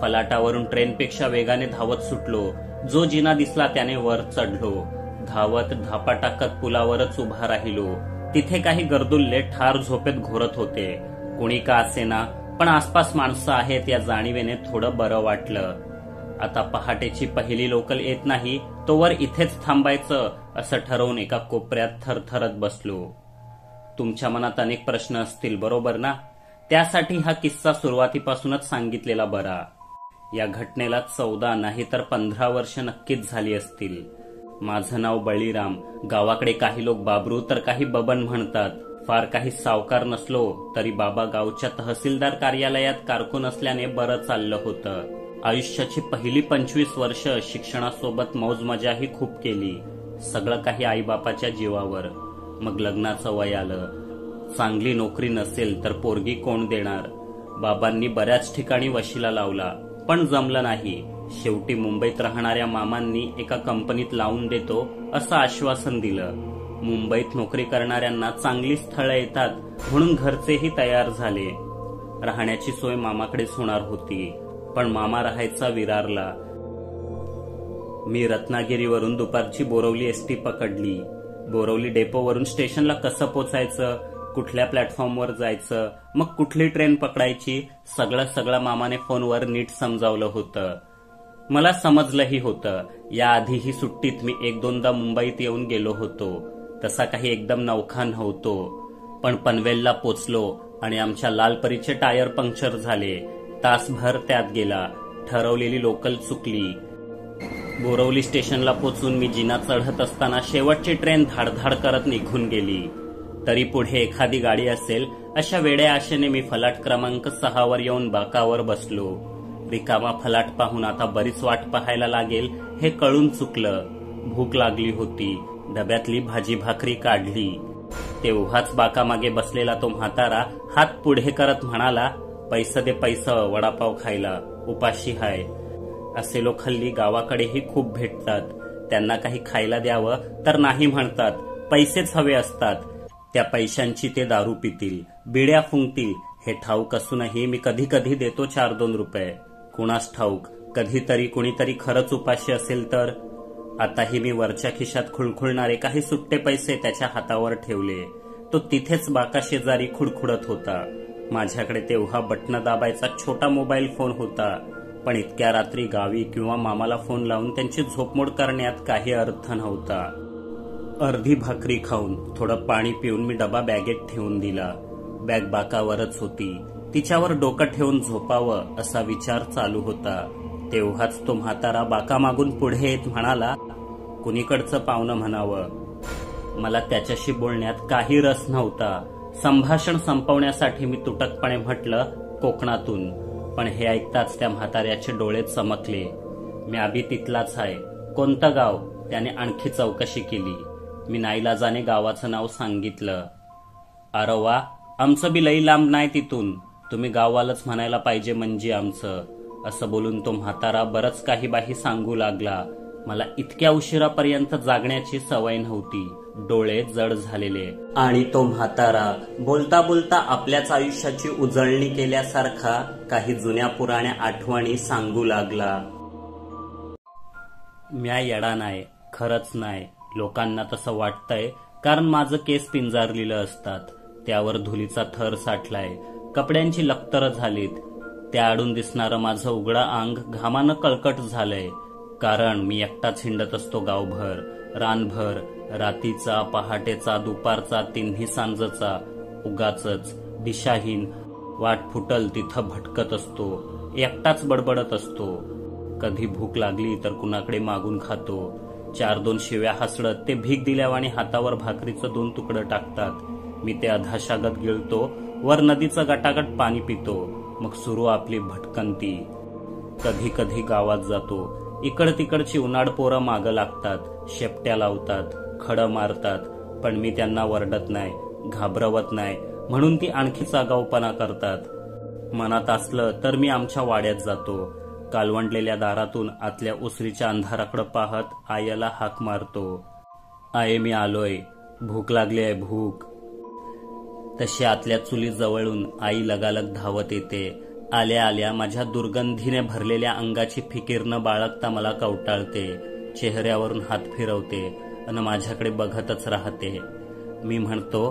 फलाटावरून ट्रेनपेक्षा वेगाने धावत सुटलो. जो जिना दिसला त्याने वर चढलो. धावत धापा टाकत पुलावरच उभा राहिलो. तिथे काही गर्दुल्ले ठार झोपेत घोरत होते. कोणी का असेना, पण आसपास माणसं आहेत या जाणीवेने थोडं बरं वाटलं. आता पहाटेची पहिली लोकल येत नाही तोवर इथेच थांबायचं असं ठरवून एका कोपऱ्यात थरथरत बसलो. तुमच्या मनात अनेक प्रश्न असतील, बरोबर ना? त्यासाठी हा किस्सा सुरुवातीपासूनच सांगितलेला बरा. या घटनेला 14 नाही तर 15 वर्ष नक्कीच झाली असतील. माझं नाव बळीराम. गावाकडे काही लोक बाबरू तर काही बबन म्हणतात. फार काही सावकार नसलो तरी बाबा गावच्या तहसीलदार कार्यालयात कारकून असल्याने बरं चाललं होतं. आयुष्याची पहिली 25 वर्ष शिक्षणासोबत मौज मजाही खूप केली. सगळं काही आईबापाच्या जीवावर. मग लग्नाचं वय आलं. चांगली नोकरी नसेल तर पोरगी कोण देणार? बाबांनी बऱ्याच ठिकाणी वशिला लावला, पण जमलं नाही. शेवटी मुंबईत राहणाऱ्या मामांनी एका कंपनीत लावून देतो असं आश्वासन दिलं. मुंबईत नोकरी करणाऱ्यांना चांगली स्थळं येतात म्हणून घरचेही तयार झाले. राहण्याची सोय मामाकडेच होणार होती, पण मामा राहायचा विरारला. मी रत्नागिरीवरून दुपारची बोरवली एसटी पकडली. बोरवली डेपोवरून स्टेशनला कसं पोचायचं, कुठल्या प्लॅटफॉर्मवर जायचं, मग कुठली ट्रेन पकडायची, सगळं मामाने फोनवर नीट समजावलं होतं. मला समजलंही होतं. याआधीही सुट्टीत मी 1-2दा मुंबईत येऊन गेलो होतो. तसा काही एकदम नवखा नव्हतो. पण पनवेलला पोचलो आणि आमच्या लालपरीचे टायर पंक्चर झाले. तासभर त्यात गेला. ठरवलेली लोकल चुकली. बोरवली स्टेशनला पोचून मी जिना चढत असताना शेवटची ट्रेन धाडधाड करत निघून गेली. तरी पुढे एखादी गाडी असेल अशा वेड्या आशेने मी फलाट क्रमांक 6 वर येऊन बाकावर बसलो. रिकामा फलाट पाहून आता बरीच वाट पाहायला लागेल हे कळून चुकलं. भूक लागली होती. डब्यातली भाजी भाकरी काढली. तेव्हाच बाकामागे बसलेला तो म्हातारा हात पुढे करत म्हणाला, पैसे दे पैसे, वडापाव खायला, उपाशी हाय. असे लोक हल्ली गावाकडेही खूप भेटतात. त्यांना काही खायला द्यावं तर नाही म्हणतात, पैसेच हवे असतात. त्या पैशांची ते दारू पितील, बिड्या फुंकतील. हे ठाऊक असूनही मी कधी कधी देतो 4-2 रुपये. कुणास ठाऊक, कधीतरी कुणीतरी खरंच उपाशी असेल तर. आताही मी वरच्या खिशात खुळखुळणारे काही सुट्टे पैसे त्याच्या हातावर ठेवले. तो तिथेच बाका शेजारी खुडखुडत होता. माझ्याकडे तेव्हा बटन दाबायचा छोटा मोबाईल फोन होता, पण इतक्या रात्री गावी किंवा मामाला फोन लावून त्यांची झोपमोड करण्यात काही अर्थ नव्हता. अर्धी भाकरी खाऊन थोडं पाणी पिऊन मी डबा बॅगेत ठेवून दिला. बॅग बाकावरच होती. तिच्यावर डोकं ठेवून झोपावं असा विचार चालू होता. तेव्हाच तो म्हातारा बाकामागून पुढे येत म्हणाला, कुणीकडचं पाहुणं म्हणावं. मला त्याच्याशी बोलण्यात काही रस नव्हता. संभाषण संपवण्यासाठी मी तुटकपणे म्हटलं, कोकणातून. पण हे ऐकताच त्या म्हाताऱ्याचे डोळे चमकले. मी आभी तिथलाच आहे. कोणतं गाव? त्याने आणखी चौकशी केली. मी नाईलाजाने गावाचं नाव सांगितलं. अरे वा, आमचं बी लई लांब नाही तिथून. तुम्ही गाववालच म्हणायला पाहिजे म्हणजे आमचं. असं बोलून तो म्हातारा बरंच काही बाही सांगू लागला. मला इतक्या उशिरापर्यंत जागण्याची सवय नव्हती. डोळे जड झालेले. आणि तो म्हातारा बोलता बोलता आपल्याच आयुष्याची उजळणी केल्यासारखा काही जुन्या पुराण्या आठवणी सांगू लागला. म्या येडा नाही, खरंच नाही. लोकांना तसं वाटतंय कारण माझं केस पिंजारलेलं असतात. त्यावर धुलीचा थर साठलाय. कपड्यांची लक्तरं झालीत. त्या आडून दिसणारं माझं उघडं अंग घामानं कळकट झालंय. कारण मी एकटाच हिंडत असतो गावभर, रानभर. रातीचा, पहाटेचा, दुपारचा, तिन्ही सांजचा. उगाचच दिशाहीन. वाट फुटल तिथं भटकत असतो. एकटाच बडबडत असतो. कधी भूक लागली तर कुणाकडे मागून खातो. 4-2 शिव्या हसडत ते भीक दिल्यावाने हातावर भाकरीचं 2 तुकडं टाकतात. मी ते अधाशागत गिळतो. वर नदीचं गटागट पाणी पितो. मग सुरू आपली भटकंती. कधी कधी गावात जातो. इकड तिकडची उन्हाळ पोरं मागं लागतात. शेपट्या लावतात, खडं मारतात. पण मी त्यांना वरडत नाही, घाबरवत नाही. म्हणून ती आणखीच आगाऊपणा करतात. मनात असलं तर मी आमच्या वाड्यात जातो. कालवंडलेल्या दारातून आतल्या उसरीच्या अंधाराकडे पाहत आईला हाक मारतो. आये, मी आलोय. भूक लागली आहे, भूक. तशी आतल्या चुली जवळून आई लगालग धावत येते. आल्या आल्या माझ्या दुर्गंधीने भरलेल्या अंगाची फिकीर न बाळगता मला कवटाळते. चेहऱ्यावरून हात फिरवते आणि माझ्याकडे बघतच राहते. मी म्हणतो,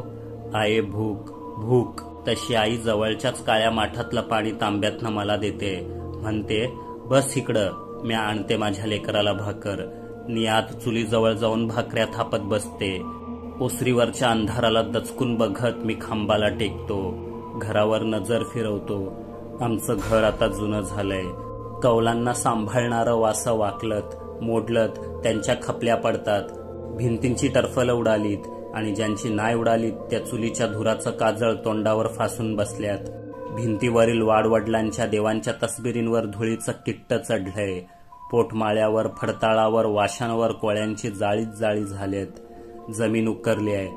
आये, भूक, भूक. तशी आई जवळच्याच काळ्या माठातलं पाणी तांब्यातनं मला देते. म्हणते, बस इकडं. मी आणते माझ्या लेकराला भाकर. नियात चुलीजवळ जाऊन भाकऱ्या थापत बसते. ओसरीवरच्या अंधाराला दचकून बघत मी खांबाला टेकतो. घरावर नजर फिरवतो. आमचं घर आता जुनं झालंय. कौलांना सांभाळणारं वासं वाकलत, मोडलत, त्यांच्या खपल्या पडतात. भिंतींची टरफलं उडालीत आणि ज्यांची नाय उडालीत त्या चुलीच्या धुराचं काजळ तोंडावर फासून बसल्यात. भिंतीवरील वाडवडिलांच्या देवांच्या तसबिरींवर धुळीचं किट्ट चढलंय. पोटमाळ्यावर, फडताळावर, वाशांवर कोळ्यांची जाळीच जाळी झालेत. जमीन उकरली आहे.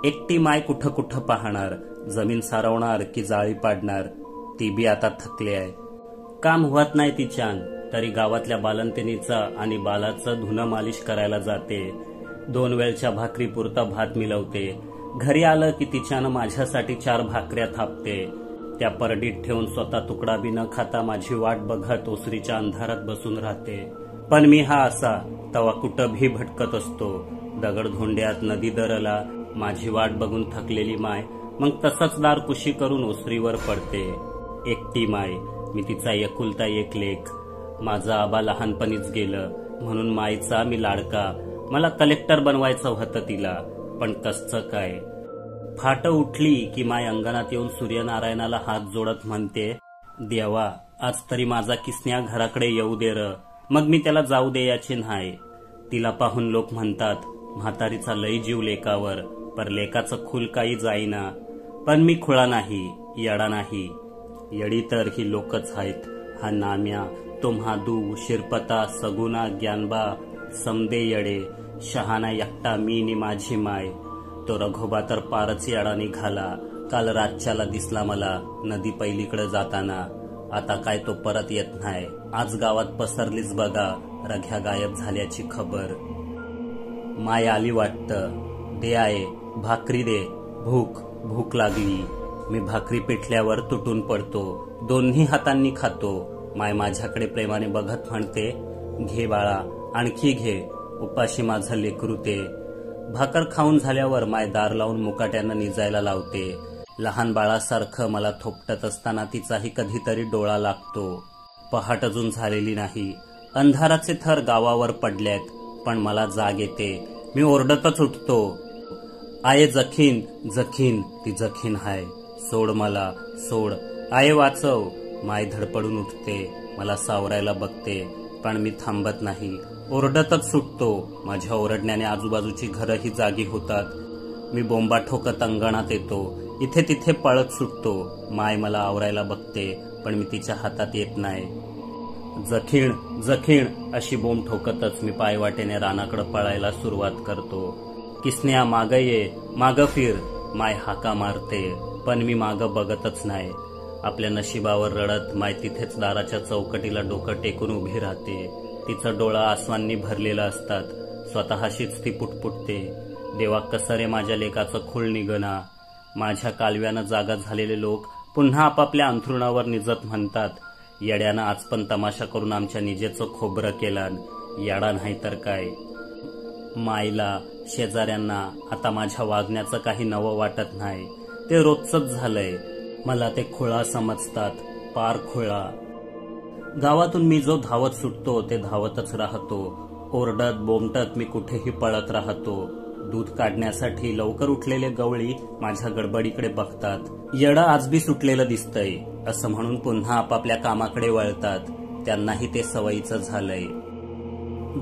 एकटी माय कुठं कुठं पाहणार. जमीन सारवणार की जाळी पाडणार. ती बी आता थकली आहे. काम होत नाही तिच्यान तरी गावातल्या बालंतिनीचा आणि बालाचं धुणं मालिश करायला जाते. 2 वेळच्या भाकरी पुरता भात मिळवते. घरी आलं की तिच्यानं माझ्यासाठी 4 भाकऱ्या थापते. त्या परडीत ठेवून स्वतः तुकडा बी न खाता माझी वाट बघत ओसरीच्या अंधारात बसून राहते. पण मी हा असा तवा कुठं भी भटकत असतो. दगडधोंड्यात, नदी दरला माझी वाट बघून थकलेली माय मग तसंच दार कुशी करून ओसरीवर पडते. एकटी माय. मी तिचा एकुलता एक लेक. माझा आबा लहानपणीच गेलं म्हणून मायचा मी लाडका. मला कलेक्टर बनवायचं होतं तिला. पण कसचं काय. फाट उठली की माय अंगणात येऊन सूर्यनारायणाला हात जोडत म्हणते, देवा, आज तरी माझा किसन्या घराकडे येऊ दे र. मग मी त्याला जाऊ दे याचे नाही. तिला पाहून लोक म्हणतात, म्हातारीचा लई जीव लेकावर. पर लेकाचं खूल काही जाईना. पण मी खुळा नाही, येडा नाही. येडी तर ही लोकच आहेत. हा नाम्या, तो म्हादू, शिरपता, सगुना, ज्ञानबा, समदे येडे. शहाणा एकटा मी नि माझी माय. तो रघोबा तर पारच येडा निघाला. काल रातच्याला दिसला मला नदी पहिलीकडे जाताना. आता काय तो परत येत नाही. आज गावात पसरलीच बघा रघ्या गायब झाल्याची खबर. माय आली वाटतं. दे आहे, भाकरी दे. भूक, भूक लागली. मी भाकरी पेटल्यावर तुटून पडतो. 2 हातांनी खातो. माय माझ्याकडे प्रेमाने बघत म्हणते, घे बाळा, आणखी घे. उपाशी माझं लेकरू ते. भाकर खाऊन झाल्यावर माय दार लावून मुकाट्यानं निजायला लावते. लहान बाळासारखं मला थोपटत असताना तिचाही कधीतरी डोळा लागतो. पहाट अजून झालेली नाही. अंधाराचे थर गावावर पडलेत. पण मला जाग येते. मी ओरडतच उठतो, आये जखीन, जखीन. ती जखीन हाय. सोड मला, सोड. आये वाचव. माय धडपडून उठते. मला सावरायला बघते. पण मी थांबत नाही, ओरडतच सुटतो. माझ्या ओरडण्याने आजूबाजूची घरंही जागी होतात. मी बोंबा ठोकत अंगणात येतो. इथे तिथे पळत सुटतो. माय मला आवरायला बघते, पण मी तिच्या हातात येत नाही. जखीण जखीण अशी बोंब ठोकतच मी पायवाटेने रानाकडे पळायला सुरुवात करतो. किसन्या मागं ये, मागं फिर, माय हाका मारते, पण मी मागं बघतच नाही. आपल्या नशिबावर रडत माय तिथेच दाराच्या चौकटीला डोकं टेकून उभी राहते. तिचं डोळा आसवांनी भरलेलं असतात. स्वतःशीच ती पुटपुटते, देवा कसं रे माझ्या लेकाचं खूळ निघना. माझ्या कालव्यानं जागा झालेले लोक पुन्हा आपापल्या अंथरुणावर निजत म्हणतात, येड्यानं आज पण तमाशा करून आमच्या निजेचं खोबरं केलं. येडा नाही तर काय. माईला, शेजाऱ्यांना आता माझ्या वागण्याचं काही नवं वाटत नाही. ते रोजचंच झालंय. मला ते खुळा समजतात, पार खुळा. गावातून मी जो धावत सुटतो ते धावतच राहतो. ओरडत बोंबटत मी कुठेही पळत राहतो. दूध काढण्यासाठी लवकर उठलेले गवळी माझ्या गडबडीकडे बघतात. येडं आज बी सुटलेलं दिसतंय असं म्हणून पुन्हा आपापल्या कामाकडे वळतात. त्यांनाही ते सवयीचं झालंय.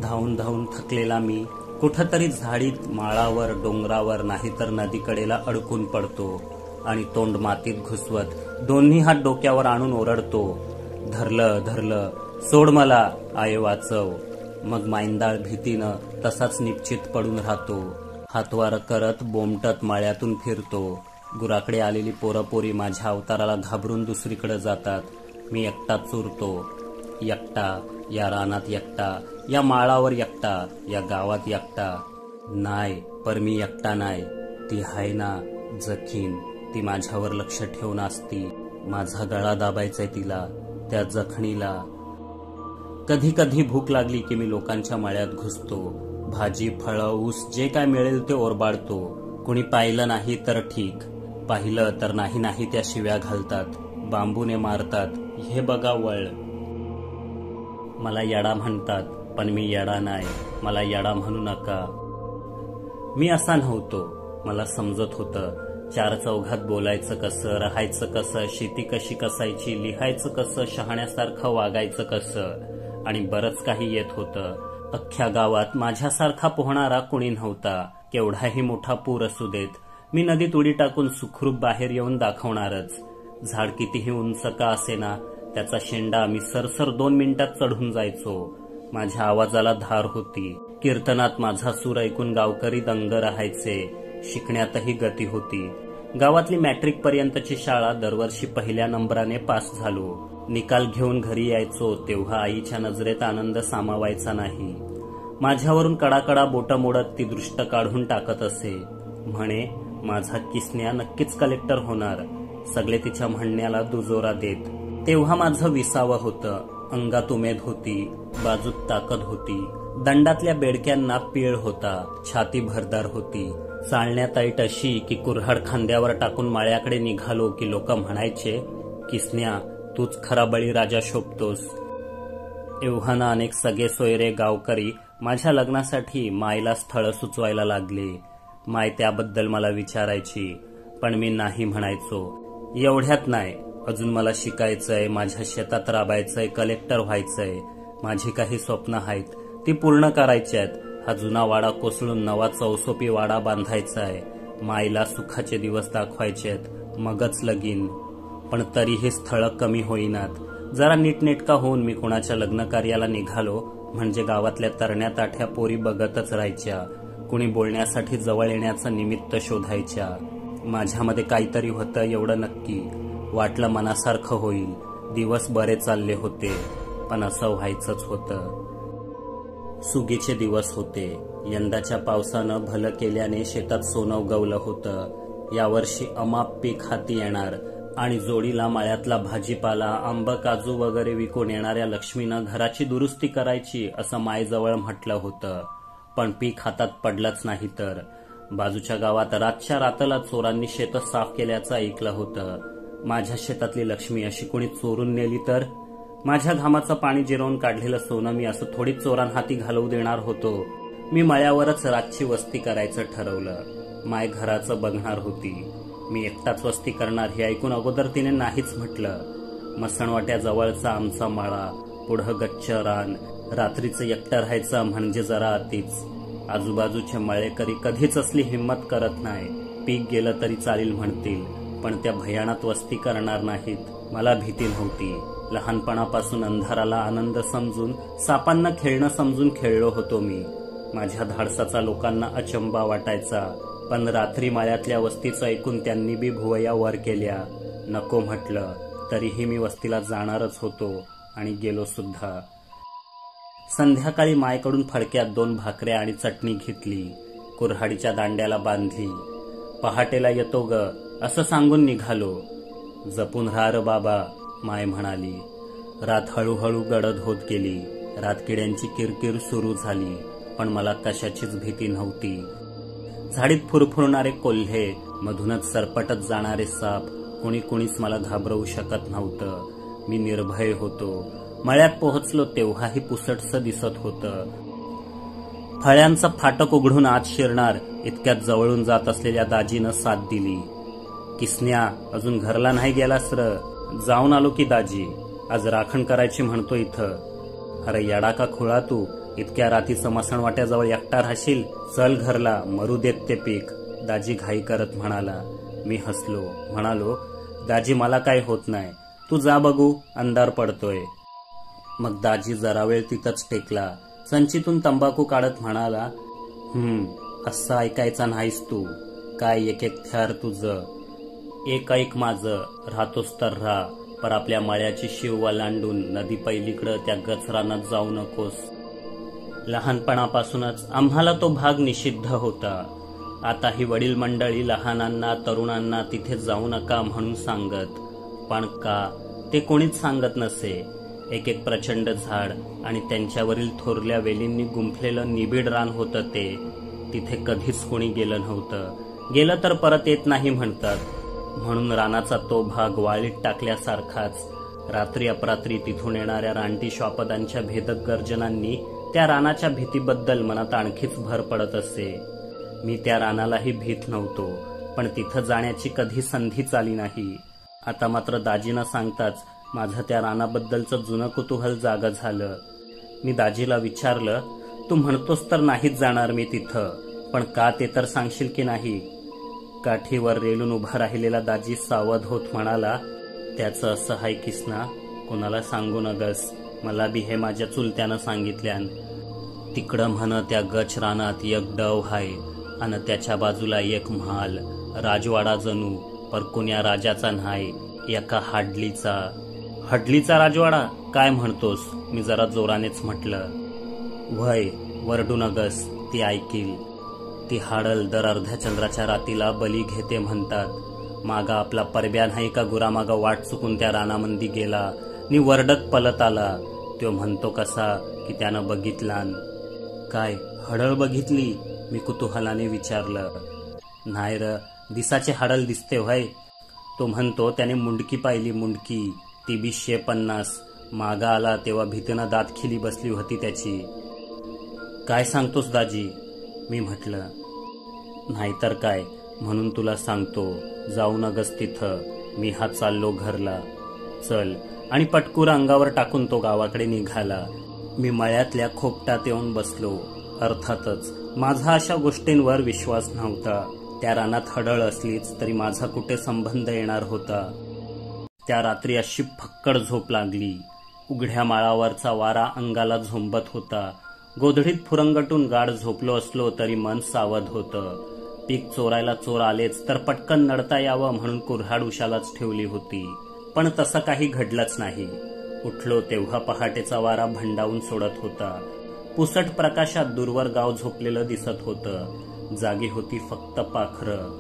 धावून धावून थकलेला मी कुठंतरी झाडीत, माळावर, डोंगरावर नाहीतर नदीकडेला अडकून पडतो आणि तोंड मातीत घुसवत दोन्ही हात डोक्यावर आणून ओरडतो, धरलं धरलं, सोड मला, आये वाचव. मग माईंदाळ भीतीनं तसाच निश्चित पडून राहतो. हातवार करत बोंबटत माळ्यातून फिरतो. गुराकडे आलेली पोरपोरी माझ्या अवताराला घाबरून दुसरीकडे जातात. मी एकटाच उरतो. एकटा, या रानात एकटा, या माळावर एकटा, या गावात एकटा. नाही, पर मी एकटा नाही. ती हाय ना जखीण, ती माझ्यावर लक्ष ठेवून असती. माझा गळा दाबायचाय तिला, त्या जखणीला. कधी कधी भूक लागली की मी लोकांच्या मळ्यात घुसतो. भाजी, फळं, ऊस जे काय मिळेल ते ओरबाडतो. कुणी पाहिलं नाही तर ठीक, पाहिलं तर नाही नाही त्या शिव्या घालतात, बांबूने मारतात. हे बघा वळ. मला येडा म्हणतात, पण मी येडा नाही. मला येडा म्हणू नका. मी असा नव्हतो. मला समजत होतं चार चौघात बोलायचं कसं, राहायचं कसं, शेती कशी कसायची, लिहायचं कसं, शहाण्यासारखं वागायचं कसं, आणि बरंच काही येत होतं. अख्ख्या गावात माझ्यासारखा पोहणारा कुणी नव्हता. केवढाही मोठा पूर असू देत, मी नदीत उडी टाकून सुखरूप बाहेर येऊन दाखवणारच. झाड कितीही उंच का असेना, त्याचा शेंडा मी सरसर 2 मिनिटात चढून जायचो. माझ्या आवाजाला धार होती. कीर्तनात माझा सूर ऐकून गावकरी दंग राहायचे. शिकण्यातही गती होती. गावातली मॅट्रिक पर्यंतची शाळा दरवर्षी पहिल्या नंबराने पास झालो. निकाल घेऊन घरी यायचो तेव्हा आईच्या नजरेत आनंद सामावायचा नाही. माझ्यावरून कडाकडा बोटं मोडत ती दृष्ट काढून टाकत असे. म्हणे, माझा किसन्या नक्कीच कलेक्टर होणार. सगळे तिच्या म्हणण्याला दुजोरा देत. तेव्हा माझं 20वं होतं. अंगात उमेद होती, बाजूत ताकद होती. दंडातल्या बेडक्यांना पीळ होता. छाती भरदार होती. चालण्यात ऐट अशी की कुऱ्हाड खांद्यावर टाकून माळ्याकडे निघालो की लोक म्हणायचे, किसन्या, तूच खरा बळीराजा शोभतोस. एव्हाना अनेक सगळे सोयरे गावकरी माझ्या लग्नासाठी मायला स्थळ सुचवायला लागले. माय त्याबद्दल मला विचारायची, पण मी नाही म्हणायचो. एवढ्यात नाही, अजून मला शिकायचंय, माझ्या शेतात राबायचंय, कलेक्टर व्हायचंय. माझी काही स्वप्न आहेत, ती पूर्ण करायची आहेत. हा जुना वाडा कोसळून नवा चौसोपी वाडा बांधायचा आहे. माईला सुखाचे दिवस दाखवायचे आहेत, मगच लगीन. पण तरीही स्थळ कमी होईनात. जरा नीटनेटका होऊन मी कोणाच्या लग्न कार्याला निघालो म्हणजे गावातल्या तरण्या ताठ्या पोरी बघतच राहायच्या. कुणी बोलण्यासाठी जवळ येण्याचं निमित्त शोधायच्या. माझ्यामध्ये काहीतरी होतं एवढं नक्की. वाटलं मनासारखं होईल. दिवस बरे चालले होते, पण असं व्हायचंच होतं. सुगीचे दिवस होते. यंदाच्या पावसानं भलं केल्याने शेतात सोनं उगवलं होतं. यावर्षी अमाप पीक हाती येणार आणि जोडीला माळ्यातला भाजीपाला, आंब, काजू वगैरे विकून येणाऱ्या लक्ष्मीनं घराची दुरुस्ती करायची असं मायजवळ म्हटलं होतं. पण पीक हातात पडलंच नाही तर. बाजूच्या गावात रातच्या रातला चोरांनी शेत साफ केल्याचं ऐकलं होतं. माझ्या शेतातली लक्ष्मी अशी कोणी चोरून नेली तर? माझ्या घामाचं पाणी जिरवून काढलेलं सोनं मी असं थोडी चोरांहाती घालवू देणार होतो. मी मळ्यावरच रातची वस्ती करायचं ठरवलं. माय घराचं बघणार होती. मी एकटाच वस्ती करणार हे ऐकून अगोदर तिने नाहीच म्हटलं. मसणवाट्याजवळचा आमचा मळा, पुढं गच्च रान. रात्रीचं एकटं राहायचं म्हणजे जरा अतीच. आजूबाजूचे मळेकरी कधीच असली हिंमत करत नाही. पीक गेलं तरी चालेल म्हणतील, पण त्या भयानात वस्ती करणार नाहीत. मला भीती नव्हती. लहानपणापासून अंधाराला आनंद समजून, सापांना खेळणं समजून खेळलो होतो मी. माझ्या धाडसाचा लोकांना अचंबा वाटायचा, पण रात्री माळ्यातल्या वस्तीचं ऐकून त्यांनी बी भुवया वर केल्या. नको म्हटलं तरीही मी वस्तीला जाणारच होतो आणि गेलो सुद्धा. संध्याकाळी मायकडून फडक्यात 2 भाकऱ्या आणि चटणी घेतली. कुऱ्हाडीच्या दांड्याला बांधली. पहाटेला येतो ग असं सांगून निघालो. जपून राहा र बाबा, माय म्हणाली. रात हळूहळू गडद होत गेली. रातकिड्यांची किरकिर सुरू झाली, पण मला कशाचीच भीती नव्हती. झाडीत फुरफुरणारे कोल्हे, मधूनच सरपटत जाणारे साप, कोणीच मला घाबरवू शकत नव्हतं. मी निर्भय होतो. मळ्यात पोहोचलो तेव्हाही पुसटसं दिसत होतं. फळ्यांचं फाटक उघडून आत शिरणार इतक्यात जवळून जात असलेल्या दाजीनं साथ दिली. किसन्या, अजून घरला नाही गेलास र? जाऊन आलो की दाजी, आज राखण करायची म्हणतो इथं. अरे येडा का खुळा तू, इतक्या रातीचं मसणवाट्याजवळ एकटा राहशील? चल घरला, मरू देत ते पीक, दाजी घाई करत म्हणाला. मी हसलो, म्हणालो, दाजी मला काय होत नाही, तू जा बघू, अंधार पडतोय. मग दाजी जरा वेळ तिथंच टेकला. संचीतून तंबाखू काढत म्हणाला, असं ऐकायचा नाहीस तू. काय एक थ्यार तुझं. एक ऐक माझं, राहतोस तर राहा, पर आपल्या मळ्याची शिव ओलांडून नदी पहिलीकडं त्या गचरानात जाऊ नकोस. लहानपणापासूनच आम्हाला तो भाग निषिद्ध होता. आताही वडील मंडळी लहानांना, तरुणांना तिथे जाऊ नका म्हणून सांगत, पण का ते कोणीच सांगत नसे. एक प्रचंड झाड आणि त्यांच्यावरील थोरल्या वेलींनी गुंफलेलं निबिड रान होतं ते. तिथे कधीच कोणी गेलं नव्हतं. गेलं तर परत येत नाही म्हणतात. म्हणून रानाचा तो भाग वाळीत टाकल्यासारखाच. रात्री अपरात्री तिथून येणाऱ्या रानटी श्वापदांच्या भेदक गर्जनांनी त्या रानाच्या भीतीबद्दल मनात आणखीच भर पडत असे. मी त्या रानालाही भीत नव्हतो, पण तिथं जाण्याची कधी संधीच आली नाही. आता मात्र दाजींना सांगताच माझं त्या रानाबद्दलचं जुनं कुतूहल जागं झालं. मी दाजीला विचारलं, तू म्हणतोस तर नाहीच जाणार मी तिथं, पण का ते तर सांगशील की नाही? काठीवर रेलून उभा राहिलेला दाजी सावध होत म्हणाला, त्याचं असं हाय किसना, कोणाला सांगू नगस. मला बी हे माझ्या चुलत्यानं सांगितल्यान. तिकडं म्हण त्या गच रानात एक डव हाय आणि त्याच्या बाजूला एक महाल, राजवाडा जणू, पर कुण्या राजाचा नाही, एका हाडलीचा. हडलीचा राजवाडा काय म्हणतोस? मी जरा जोरानेच म्हटलं. व्हय, वरडू नगस, ती ऐकील. ती हाडल दर अर्ध्या चंद्राच्या रातीला बली घेते म्हणतात. मागा आपला परब्या नाही का गुरामागा वाट चुकून त्या रानामंदी गेला नि वरडत पलत आला. तो म्हणतो कसा की त्यानं बघितलान. काय हडळ बघितली? मी कुतूहलाने विचारलं. नाही र, दिसाचे हाडल दिसते व्हय. तो म्हणतो त्याने मुंडकी पाहिली, मुंडकी, ती 250. मागा आला तेव्हा भीतीनं दात खिली बसली होती त्याची. काय सांगतोस दाजी? मी म्हटलं. नाहीतर काय, म्हणून तुला सांगतो, जाऊ नगस तिथं. मी हा चाललो घरला. चल. आणि पटकुरा अंगावर टाकून तो गावाकडे निघाला. मी मळ्यातल्या खोपटात येऊन बसलो. अर्थातच माझा अशा गोष्टींवर विश्वास नव्हता. त्या रानात हडळ असलीच तरी माझा कुठे संबंध येणार होता. त्या रात्री अशी फक्कड झोप लागली. उघड्या माळावरचा वारा अंगाला झोंबत होता. गोधडीत फुरंगटून गाढ झोपलो असलो तरी मन सावध होतं. पीक चोरायला चोर आलेच तर पटकन नडता यावं म्हणून कुऱ्हाड उशालाच ठेवली होती. पण तसं काही घडलंच नाही. उठलो तेव्हा पहाटेचा वारा भंडावून सोडत होता. पुसट प्रकाशात दूरवर गाव झोपलेलं दिसत होतं. जागी होती फक्त पाखरं.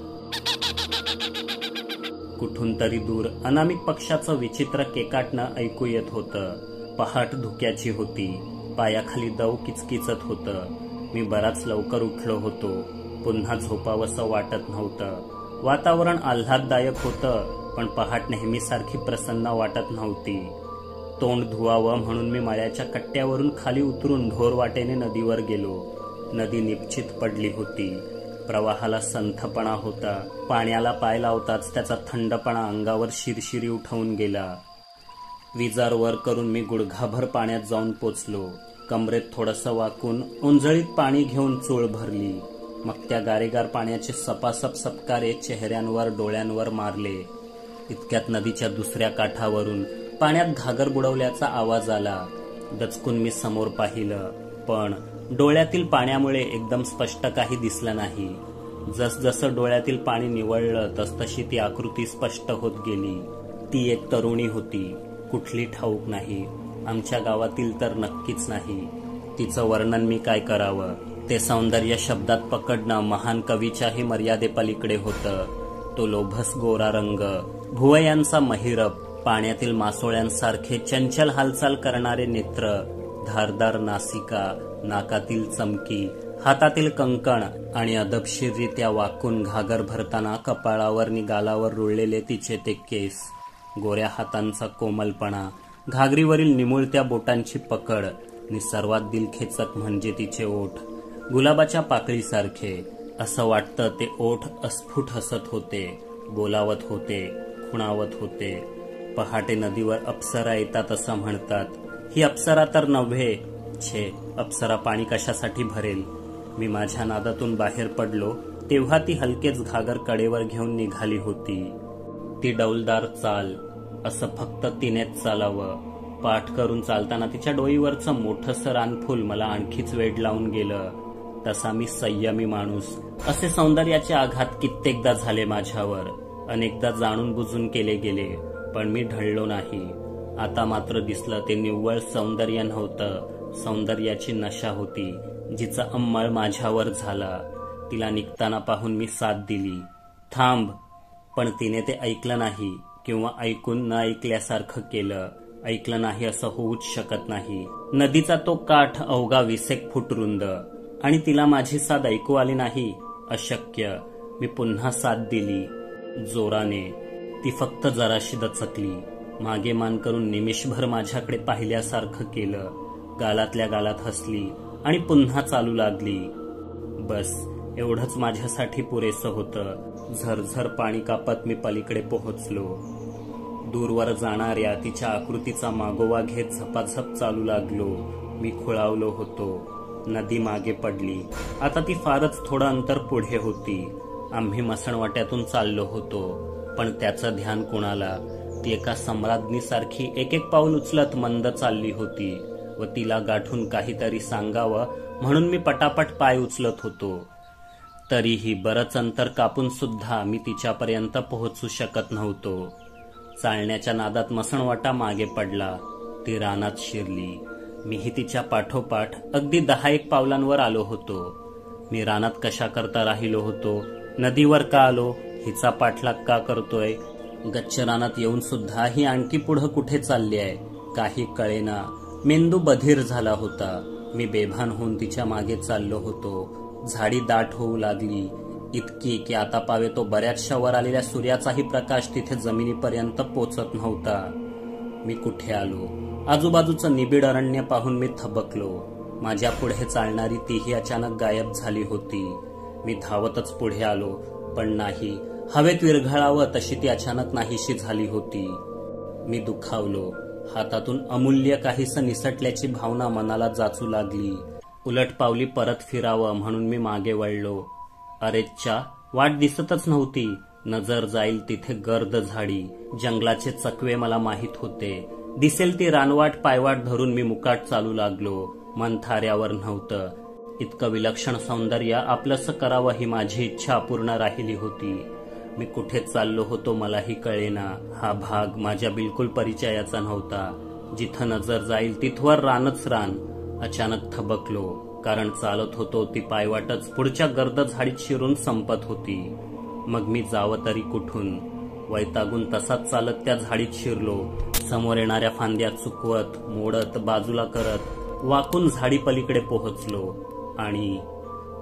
कुठून तरी दूर अनामिक पक्षाचं विचित्र केकाटणं ऐकू येत होतं. पहाट धुक्याची होती. पायाखाली दव किचकिचत होतं. मी बराच लवकर उठलो होतो. पुन्हा झोपावंसं वाटत नव्हतं. वातावरण आल्हाददायक होतं, पण पहाट नेहमीसारखी प्रसन्न वाटत नव्हती. तोंड धुवावं म्हणून मी मळ्याच्या कट्ट्यावरून खाली उतरून ढोर वाटेने नदीवर गेलो. नदी निपचित पडली होती. प्रवाहाला संथपणा होता. पाण्याला पाय लावताच त्याचा थंडपणा अंगावर शिरशिरी उठवून गेला. विजार वर करून मी गुडघाभर पाण्यात जाऊन पोचलो. कमरेत थोडंसं वाकून ओंजळीत पाणी घेऊन चूळ भरली. मग त्या गारेगार पाण्याचे सपासप सपकारे चेहऱ्यांवर डोळ्यांवर मारले. इतक्यात नदीच्या दुसऱ्या काठावरून पाण्यात घागर बुडवल्याचा आवाज आला. दचकून मी समोर पाहिलं, पण डोळ्यातील पाण्यामुळे एकदम स्पष्ट काही दिसलं नाही. जसजसं डोळ्यातील पाणी निवळलं तसतशी ती आकृती स्पष्ट होत गेली. ती एक तरुणी होती. कुठली ठाऊक नाही, आमच्या गावातील तर नक्कीच नाही. तिचं वर्णन मी काय करावं? ते सौंदर्य शब्दात पकडणं महान कवीच्याही मर्यादेपलीकडे होतं. तो लोभस गोरा रंग, भुवयांचा महिरप, पाण्यातील मासोळ्यांसारखे चंचल हालचाल करणारे नेत्र, धारदार नासिका, नाकातील चमकी, हातातील कंकण आणि अदबशीररित्या वाकून घागर भरताना कपाळावर नि गालावर रुळलेले तिचे ते केस, गोऱ्या हातांचा कोमलपणा, घागरीवरील निमुळत्या बोटांची पकड नि सर्वात दिलखेचक म्हणजे तिचे ओठ, गुलाबाच्या पाकळीसारखे. असं वाटतं ते ओठ अस्फुट हसत होते, बोलावत होते, खुणावत होते. पहाटे नदीवर अप्सरा येतात असं म्हणतात. ही अप्सरा तर नव्हे. छे, अप्सरा पाणी कशासाठी भरेल? मी माझ्या नादातून बाहेर पडलो तेव्हा ती हलकेच घागर कडेवर घेऊन निघाली होती. ती डौलदार चाल, असं फक्त तिनेच चालावं. पाठ करून चालताना तिच्या डोईवरचं मोठंसं रानफूल मला आणखीच वेड लावून गेलं. तसा मी संयमी माणूस. असे सौंदर्याचे आघात कित्येकदा झाले माझ्यावर, अनेकदा जाणून बुजून केले गेले, पण मी ढळलो नाही. आता मात्र दिसलं ते निव्वळ सौंदर्य नव्हतं, सौंदर्याची नशा होती, जिचा अंमळ माझ्यावर झाला. तिला निघताना पाहून मी साथ दिली, थांब. पण तिने ते ऐकलं नाही, किंवा ऐकून न ऐकल्यासारखं केलं. ऐकलं नाही असं होऊच शकत नाही. नदीचा तो काठ अवघा 20 फूट रुंद, आणि तिला माझी साथ ऐकू आली नाही. अशक्य. मी पुन्हा साथ दिली, जोराने. ती फक्त जराशी दचकली, मागे मान करून निमिषभर माझ्याकडे पाहिल्यासारखं केलं, गालातल्या गालात हसली आणि पुन्हा चालू लागली. बस एवढंच माझ्यासाठी पुरेसं होतं. झरझर पाणी कापत मी पलीकडे पोहोचलो. दूरवर जाणाऱ्या तिच्या आकृतीचा मागोवा घेत झपाझप चालू लागलो. मी खुळावलो होतो. नदी मागे पडली. आता ती फारच थोडं अंतर पुढे होती. आम्ही मसणवाट्यातून चाललो होतो, पण त्याचं ध्यान कोणाला? ती एका सम्राज्ञीसारखी एक एक पाऊल उचलत मंद चालली होती व तिला गाठून काहीतरी सांगावं म्हणून मी पटापट पाय उचलत होतो. तरीही बरंच अंतर कापून सुद्धा मी तिच्यापर्यंत पोहोचू शकत नव्हतो. चालण्याच्या नादात मसणवाटा मागे पडला. ती रानात शिरली. मीही तिच्या पाठोपाठ अगदी 10-1 पावलांवर आलो होतो. मी रानात कशा करता राहिलो होतो? नदीवर का आलो? हिचा पाठलाग का करतोय? गच्च रानात येऊन सुद्धा ही आणखी पुढं कुठे चालली आहे? काही कळेना. मेंदू बधीर झाला होता. मी बेभान होऊन तिच्या मागे चाललो होतो. झाडी दाट होऊ लागली, इतकी की आता पावे तो बऱ्याचशा वर आलेल्या सूर्याचाही प्रकाश तिथे जमिनीपर्यंत पोचत नव्हता. मी कुठे आलो? आजूबाजूचं निबिड अरण्य पाहून मी थबकलो. माझ्या पुढे चालणारी तीही अचानक गायब झाली होती. मी धावतच पुढे आलो, पण नाही. हवेत विरघळावं तशी ती अचानक नाहीशी झाली होती. मी दुखावलो. हातातून अमूल्य काहीसं निसटल्याची भावना मनाला जाचू लागली. उलट पावली परत फिरावं म्हणून मी मागे वळलो. अरेच्चा, वाट दिसतच नव्हती. नजर जाईल तिथे गर्द झाडी, जंगलाचे चकवे मला माहीत होते. दिसेल ती रानवाट पायवाट धरून मी मुकाट चालू लागलो. मन थाऱ्यावर नव्हतं. इतकं विलक्षण सौंदर्य आपलंसं करावं ही माझी इच्छा अपूर्ण राहिली होती. मी कुठे चाललो होतो मलाही कळेना. हा भाग माझ्या बिलकुल परिचयाचा नव्हता. जिथं नजर जाईल तिथवर रानच रान. अचानक थबकलो, कारण चालत होतो ती पायवाटच पुढच्या गर्द झाडीत शिरून संपत होती. मग मी जावं तरी कुठून? वैतागून तसाच चालत त्या झाडीत शिरलो. समोर येणाऱ्या फांद्या चुकवत, मोडत, बाजूला करत वाकून झाडी पलीकडे पोहोचलो. आणि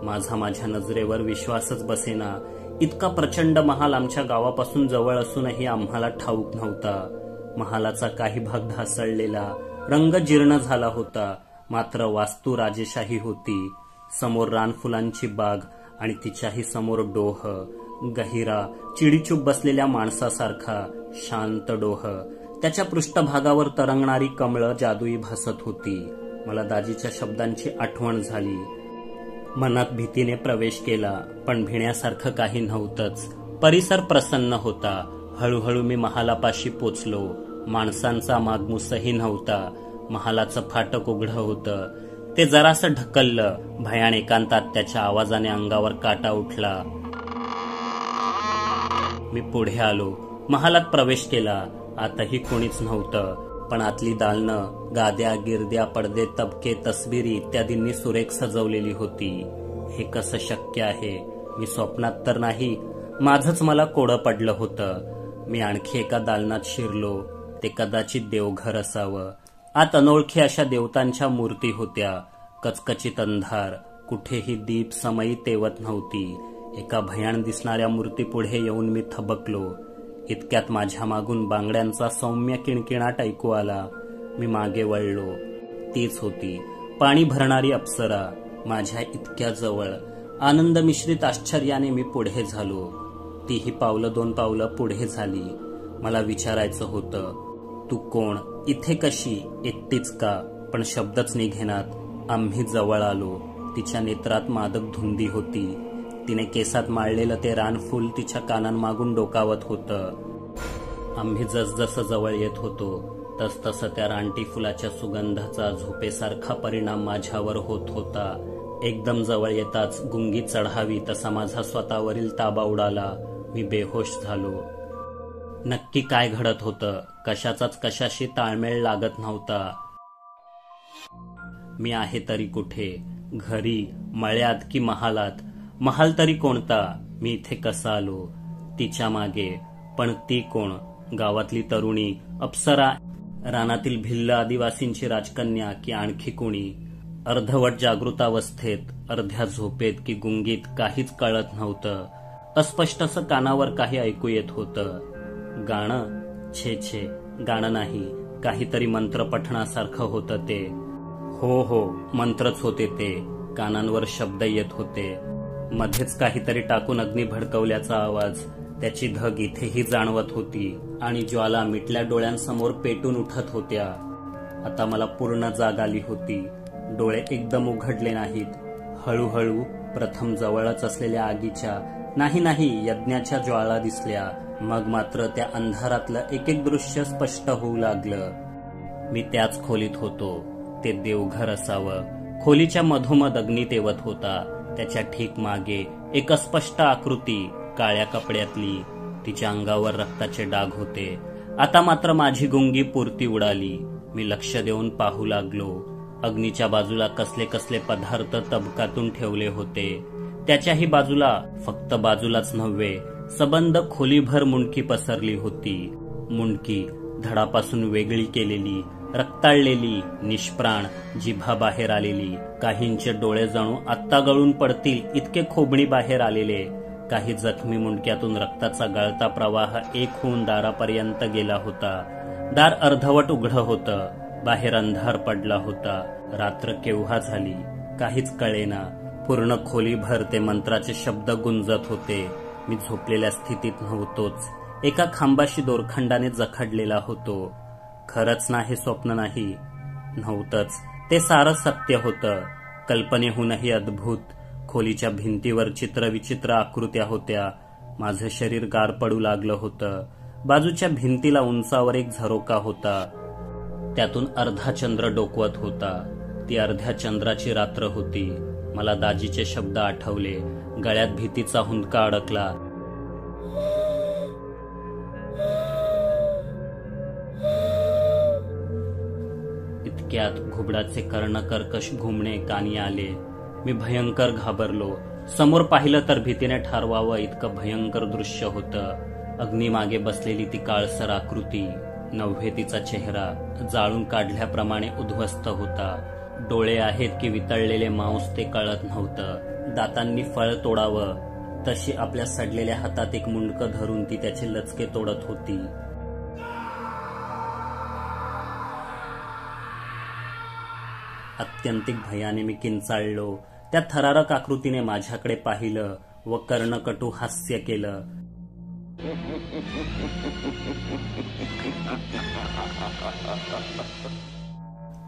माझ्या नजरेवर विश्वासच बसेना. इतका प्रचंड महाल आमच्या गावापासून जवळ असूनही आम्हाला ठाऊक नव्हता. महालाचा काही भाग ढासळलेला, रंग जीर्ण झाला होता, मात्र वास्तू राजेशाही होती. समोर रानफुलांची बाग आणि तिच्याही समोर डोह, गहिरा, चिडीचूप बसलेल्या माणसासारखा शांत डोह. त्याच्या पृष्ठभागावर तरंगणारी कमळं जादुई भासत होती. मला दाजीच्या शब्दांची आठवण झाली. मनात भीतीने प्रवेश केला, पण भिण्यासारखं काही नव्हतंच. परिसर प्रसन्न होता. हळूहळू मी महालापाशी पोचलो. माणसांचा मागमूसही नव्हता. महालाचं फाटक उघडं होतं. ते जरासं ढकललं. भयान एकांतात त्याच्या आवाजाने अंगावर काटा उठला. मी पुढे आलो. महालात प्रवेश केला. आतही कोणीच नव्हतं, पण आतली दालनं गाद्या, गिरद्या, पडदे, तबके, तस्बिरी इत्यादींनी सुरेख सजवलेली होती. हे कसं शक्य आहे? मी स्वप्नात तर नाही. माझंच मला कोडं पडलं होतं. मी आणखी एका दालनात शिरलो. ते कदाचित देवघर असावं. आत अनोळखी अशा देवतांच्या मूर्ती होत्या. कचकचित अंधार. कुठेही दीप समयी तेवत नव्हती. एका भयान दिसणाऱ्या मूर्तीपुढे येऊन मी थबकलो. इतक्यात माझ्या मागून बांगड्यांचा सौम्य किणकिणाट ऐकू आला. मी मागे वळलो. तीच होती, पाणी भरणारी अप्सरा, माझ्या इतक्या जवळ. आनंद मिश्रित आश्चर्याने मी पुढे झालो. तीही पावलं 2 पावलं पुढे झाली. मला विचारायचं होतं, तू कोण? इथे कशी? एकटीच का? पण शब्दच निघेनात. आम्ही जवळ आलो. तिच्या नेत्रात मादक धुंदी होती. तिने केसात माळलेलं ते रानफूल तिच्या कानांमागून डोकावत होतं. आम्ही जसजसं जवळ येत होतो तसतसं त्या रानटी फुलाच्या सुगंधाचा झोपेसारखा परिणाम माझ्यावर होत होता. एकदम जवळ येताच गुंगी चढावी तसा माझा स्वतःवरील ताबा उडाला. मी बेहोश झालो. नक्की काय घडत होतं? कशाचाच कशाशी ताळमेळ लागत नव्हता. मी आहे तरी कुठे? घरी, मळ्यात की महालात? महाल तरी कोणता? मी इथे कसा आलो? तिच्या मागे. पण ती कोण? गावातली तरुणी, अप्सरा, रानातील भिल्ल आदिवासींची राजकन्या की आणखी कोणी? अर्धवट जागृतावस्थेत, अर्ध्या झोपेत की गुंगीत काहीच कळत नव्हतं. अस्पष्टसं कानावर काही ऐकू येत होतं. गाणं? छे छे, गाणं नाही. काहीतरी मंत्र पठणासारखं होतं ते. हो, मंत्रच होते ते. कानांवर शब्द येत होते. मध्येच काहीतरी टाकून अग्नी भडकवल्याचा आवाज. त्याची धग इथेही जाणवत होती आणि ज्वाला मिटल्या डोळ्यांसमोर पेटून उठत होत्या. आता मला पूर्ण जाग आली होती. डोळे एकदम उघडले नाहीत. हळूहळू प्रथम जवळच असलेल्या आगीच्या, नाही, यज्ञाच्या ज्वाळा दिसल्या. मग मात्र त्या अंधारातलं एक एक दृश्य स्पष्ट होऊ लागलं. मी त्याच खोलीत होतो. ते देवघर असावं. खोलीच्या मधोमध अग्नी तेवत होता. त्याच्या ठीक मागे एक अस्पष्ट आकृती, काळ्या कपड्यातली. तिच्या अंगावर रक्ताचे डाग होते. आता मात्र माझी गुंगी पुरती उडाली. मी लक्ष देऊन पाहू लागलो. अग्नीच्या बाजूला कसले कसले पदार्थ तबकातून ठेवले होते. त्याच्याही बाजूला, फक्त बाजूलाच नव्हे, सबंध खोलीभर मुंडकी पसरली होती. मुंडकी धडापासून वेगळी केलेली, रक्ताळलेली, निष्प्राण, जिभा बाहेर आलेली. काहींचे डोळे जणू आत्ता गळून पडतील इतके खोबणी बाहेर आलेले. काही जखमी मुंडक्यातून रक्ताचा गळता प्रवाह एक होऊन दारापर्यंत गेला होता. दार अर्धवट उघडं होतं. बाहेर अंधार पडला होता. रात्र केव्हा झाली काहीच कळेना. पूर्ण खोलीभर ते मंत्राचे शब्द गुंजत होते. मी झोपलेल्या स्थितीत नव्हतोच. एका खांबाशी दोरखंडाने जखडलेला होतो. खरंच ना हे स्वप्न नाही? नव्हतंच. ते सारं सत्य होतं. कल्पनेहूनही अद्भुत. खोलीच्या भिंतीवर चित्रविचित्र आकृत्या होत्या. माझं शरीर गार पडू लागलं होतं. बाजूच्या भिंतीला उंचावर एक झरोका होता. त्यातून अर्धा चंद्र डोकवत होता. ती अर्ध्या चंद्राची रात्र होती. मला दाजीचे शब्द आठवले. गळ्यात भीतीचा हुंदका अडकला. इतक्यात घुबडाचे कर्णकर्कश घुमणे कानी आले. मी भयंकर घाबरलो. समोर पाहिलं तर भीतीने ठरवावं इतकं भयंकर दृश्य होतं. अग्नीमागे बसलेली ती काळसर आकृती, नव्हे तिचा चेहरा, जाळून काढल्याप्रमाणे उद्ध्वस्त होता. डोळे आहेत की वितळलेले मांस ते कळत नव्हतं. दातांनी फळ तोडावं तशी आपल्या सडलेल्या हातात एक मुंडकं धरून ती त्याचे लचके तोडत होती. अत्यंतिक भयाने मी किंचाळलो. त्या थरारक आकृतीने माझ्याकडे पाहिलं व कर्णकटू हास्य केलं.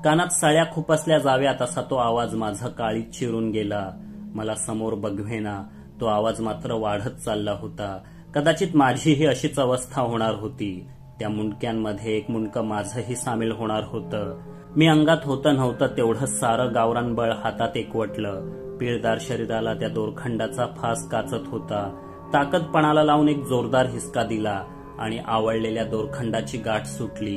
कानात सळ्या खुपसल्या जाव्यात असा तो आवाज माझा काळीत चिरून गेला. मला समोर बघवेना, तो आवाज मात्र वाढत चालला होता. कदाचित माझीही अशीच अवस्था होणार होती. त्या मुंडक्यांमध्ये एक मुंडकं माझंही सामील होणार होतं. मी अंगात होतं नव्हतं तेवढं सारं गावरान बळ हातात एकवटलं. पिळदार शरीराला त्या दोरखंडाचा फास काचत होता. ताकदपणाला लावून एक जोरदार हिसका दिला आणि आवळलेल्या दोरखंडाची गाठ सुटली.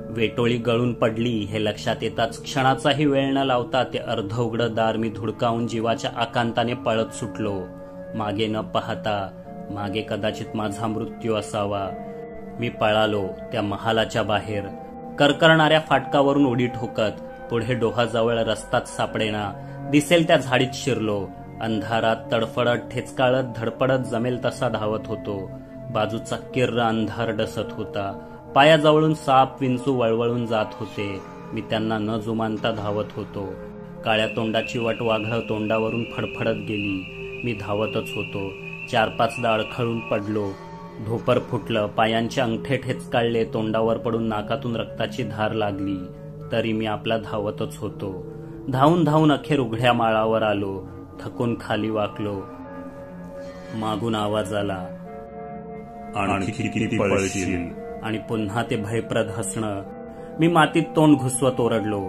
वेटोळी गळून पडली हे लक्षात येताच क्षणाचाही वेळ न लावता ते अर्ध उघडं दार मी धुडकावून जीवाच्या आकांताने पळत सुटलो. मागे न पाहता, मागे कदाचित माझा मृत्यू असावा. मी पळालो त्या महालाच्या बाहेर. करकरणाऱ्या फाटकावरून उडी ठोकत पुढे डोहाजवळ रस्ताच सापडेना. दिसेल त्या झाडीत शिरलो. अंधारात तडफडत ठेचकाळत धडपडत जमेल तसा धावत होतो. बाजूचा किर्र अंधार डसत होता. पायाजवळून साप विंचू वळवळून जात होते. मी त्यांना न जुमानता धावत होतो. काळ्या तोंडाची वटवाघळं तोंडावरून फडफडत गेली. मी धावतच होतो. 4-5दा अडखळून पडलो. धोपर फुटलं. पायांचे अंगठे ठेचकाळले. तोंडावर पडून नाकातून रक्ताची धार लागली. तरी मी आपला धावतच होतो. धावून धावून अखेर उघड्या माळावर आलो. थकून खाली वाकलो. मागून आवाज आला, आणखी किती पळशील? आणि पुन्हा ते भयप्रद हसणं. मी मातीत तोंड घुसवत ओरडलो,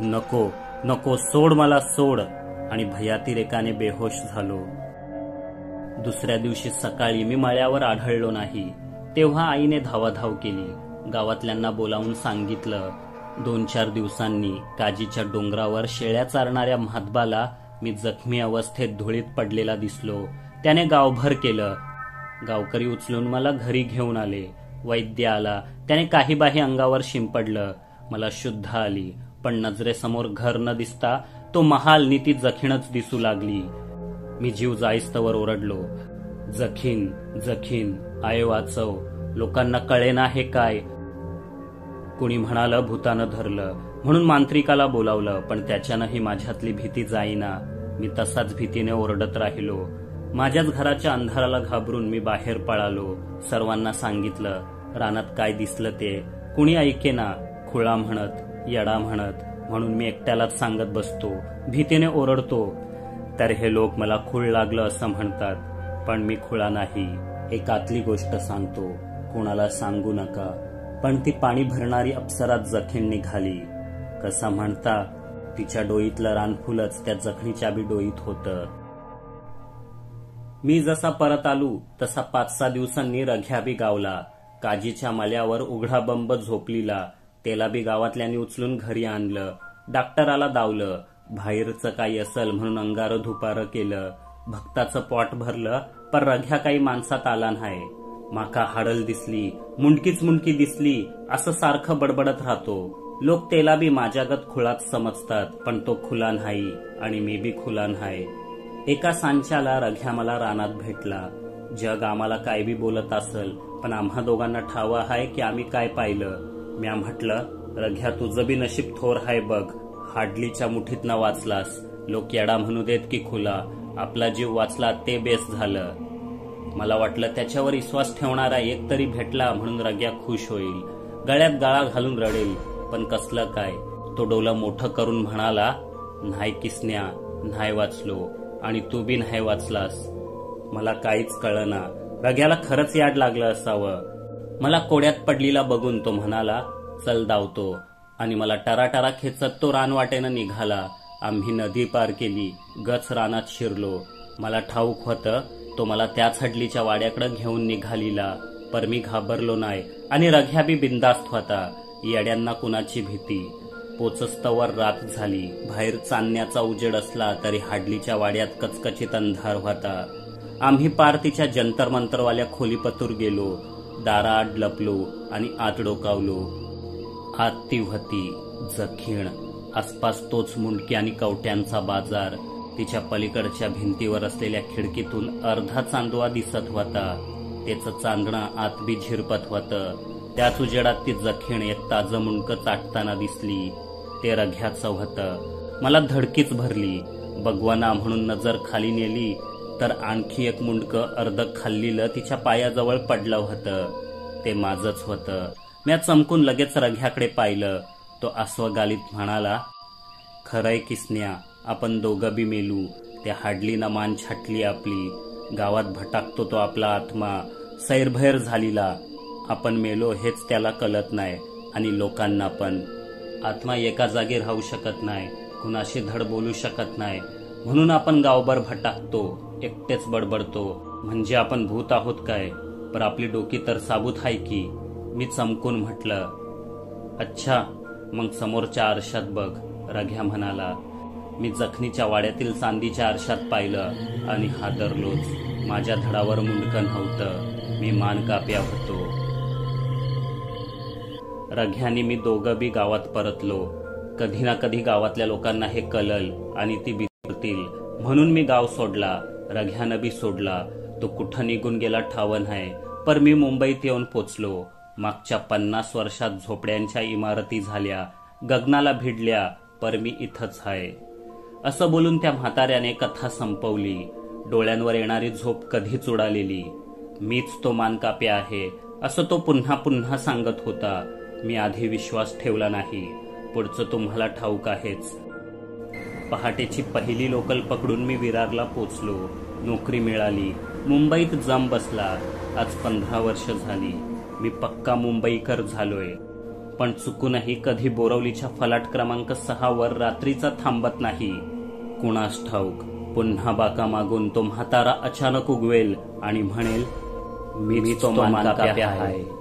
नको नको, सोड मला, सोड. आणि भयातिरेकाने बेहोश झालो. दुसऱ्या दिवशी सकाळी मी मळ्यावर आढळलो नाही. तेव्हा आईने धावाधाव केली. गावातल्यांना बोलावून सांगितलं. 2-4 दिवसांनी काजीच्या डोंगरावर शेळ्या चारणाऱ्या म्हातबाला मी जखमी अवस्थेत धुळीत पडलेला दिसलो. त्याने गावभर केलं. गावकरी उचलून मला घरी घेऊन आले. वैद्य आला. त्याने काही बाही अंगावर शिंपडलं. मला शुद्ध आली. पण नजरेसमोर घर न दिसता तो महाल नीती जखीणच दिसू लागली. मी जीव जाईस्तवर ओरडलो, जखीन जखीन, आय वाचव. लोकांना कळेना हे काय. कुणी म्हणालं भूतानं धरलं. म्हणून मांत्रिकाला बोलावलं. पण त्याच्यानंही माझ्यातली भीती जाईना. मी तसाच भीतीने ओरडत राहिलो. माझ्याच घराच्या अंधाराला घाबरून मी बाहेर पळालो. सर्वांना सांगितलं. रानात काय दिसलं ते. कुणी ऐकेना. खुळा म्हणत, येडा म्हणत. म्हणून मी एकट्यालाच सांगत बसतो. भीतीने ओरडतो. तर हे लोक मला खूळ लागलं असं म्हणतात. पण मी खुळा नाही. एक आतली गोष्ट सांगतो, कोणाला सांगू नका. पण ती पाणी भरणारी अप्सरात जखीण निघाली. कसा म्हणता, तिच्या डोईतलं रानफुलच त्या जखणीच्या बी डोईत होतं. मी जसा परत आलो तसा 5-6 दिवसांनी रघ्या बी गावला. काजीच्या मल्यावर उघडा बंब झोपलीला. त्याला बी गावातल्यांनी उचलून घरी आणलं. डॉक्टराला दावलं. बाहेरचं काही असल म्हणून अंगारं धुपारं केलं. भक्ताचं पोट भरलं. पण रघ्या काही माणसात आला नाही. माका हाडल दिसली, मुंडकीच मुंडकी दिसली असं सारखं बडबडत राहतो. लोक त्याला बी माझ्यागत खुळाच समजतात. पण तो खुला नाही आणि मी बी खुला नाही. एका सांच्याला रघ्या मला रानात भेटला. जग आम्हाला काय बी बोलत असल, पण आम्हा दोघांना ठावा आहे की आम्ही काय पाहिलं. म्या म्हटलं, रघ्या तुझं बी नशीब थोर हाय बघ. हाडलीच्या मुठीतनं वाचलास. लोक येडा म्हणू देत की खुला. आपला जीव वाचला ते बेस झालं. मला वाटलं त्याच्यावर विश्वास ठेवणारा एक तरी भेटला म्हणून रघ्या खुश होईल. गळ्यात गळा घालून रडेल. पण कसलं काय. तो डोलं मोठं करून म्हणाला, नाही किसन्या, नाही वाचलो. आणि तू बी नाही वाचलास. मला काहीच कळना. रघ्याला खरंच याड लागलं असावं. मला कोड्यात पडलीला बघून तो म्हणाला, चल धावतो. आणि मला टराटरा खेचत तो रानवाटेनं निघाला. आम्ही नदी पार केली. गच रानात शिरलो. मला ठाऊक होतं तो मला त्याच हडलीच्या वाड्याकडे घेऊन निघालीला. पर मी घाबरलो नाही. आणि रघ्या बी बिंदास्त होता. येड्यांना कुणाची भीती. पोचस्तवर रात झाली. बाहेर चांदण्याचा उजेड असला तरी हाडलीच्या वाड्यात कचकचित अंधार होता. आम्ही पार तिच्या जंतर मंतरवाल्या खोलीपतूर गेलो. दाराआड लपलो आणि आत डोकावलो. आत ती होती जखीण. आसपास तोच मुंडकी आणि कवट्यांचा बाजार. तिच्या पलीकडच्या भिंतीवर असलेल्या खिडकीतून अर्धा चांदवा दिसत होता. त्याचं चांदणं आत बी झिरपत होतं. त्याच उजेडात ती जखीण एक ताजं मुंडकं चाटताना दिसली. ते रघ्याचं होतं. मला धडकीच भरली. बगवाना म्हणून नजर खाली नेली. तर आणखी एक मुंडकं अर्ध खाल्लेलं तिच्या पायाजवळ पडलं होतं. ते माझंच होतं. म्या चमकून लगेच रघ्याकडे पाहिलं. तो अस्वगालीत म्हणाला, खरंय किसन्या, आपण दोघं बी मेलू. त्या हाडलीनं मान छाटली आपली. गावात भटाकतो तो आपला आत्मा, सैरभैर झालीला. आपण मेलो हेच त्याला कळत नाही. आणि लोकांना पण. आत्मा एका जागी राहू शकत नाही, कुणाशी धड बोलू शकत नाही. म्हणून आपण गावभर भटाकतो, एकटेच बडबडतो. म्हणजे आपण भूत आहोत काय? पर आपली डोकी तर साबूत आहे की. मी चमकून म्हटलं, अच्छा, मग समोरच्या आरशात बघ, रघ्या म्हणाला. मी जखनीच्या वाड्यातील चांदीच्या आरशात पाहिलं आणि हादरलोच. माझ्या धडावर मुंडकं नव्हतं. मी मानकाप्या होतो. रघ्याने मी दोघं बी गावात परतलो. कधी ना कधी गावातल्या लोकांना हे कळल आणि ती बिरतील म्हणून मी गाव सोडला. रघ्यानं बी सोडला. तो कुठं निघून गेला ठाव नाही. पर मी मुंबईत येऊन पोचलो. मागच्या 50 वर्षात झोपड्यांच्या इमारती झाल्या, गगनाला भिडल्या, पर मी इथंच आहे. असं बोलून त्या म्हाताऱ्याने कथा संपवली. डोळ्यांवर येणारी झोप कधीच उडालेली. मीच तो मानकाप्या आहे असं तो पुन्हा पुन्हा सांगत होता. मी आधी विश्वास ठेवला नाही. पुढचं तुम्हाला ठाऊक आहेच. पहाटेची पहिली लोकल पकडून मी विरारला पोचलो. नोकरी मिळाली. मुंबईत जम बसला. आज 15 वर्ष झाली. मी पक्का मुंबईकर झालोय. पण चुकूनही कधी बोरवलीच्या फलाट क्रमांक 6 वर रात्रीचा थांबत नाही. कुणास ठाऊक पुन्हा बाका मागून तो म्हातारा अचानक उगवेल आणि म्हणेल, मी तो मानकाप्या आहे.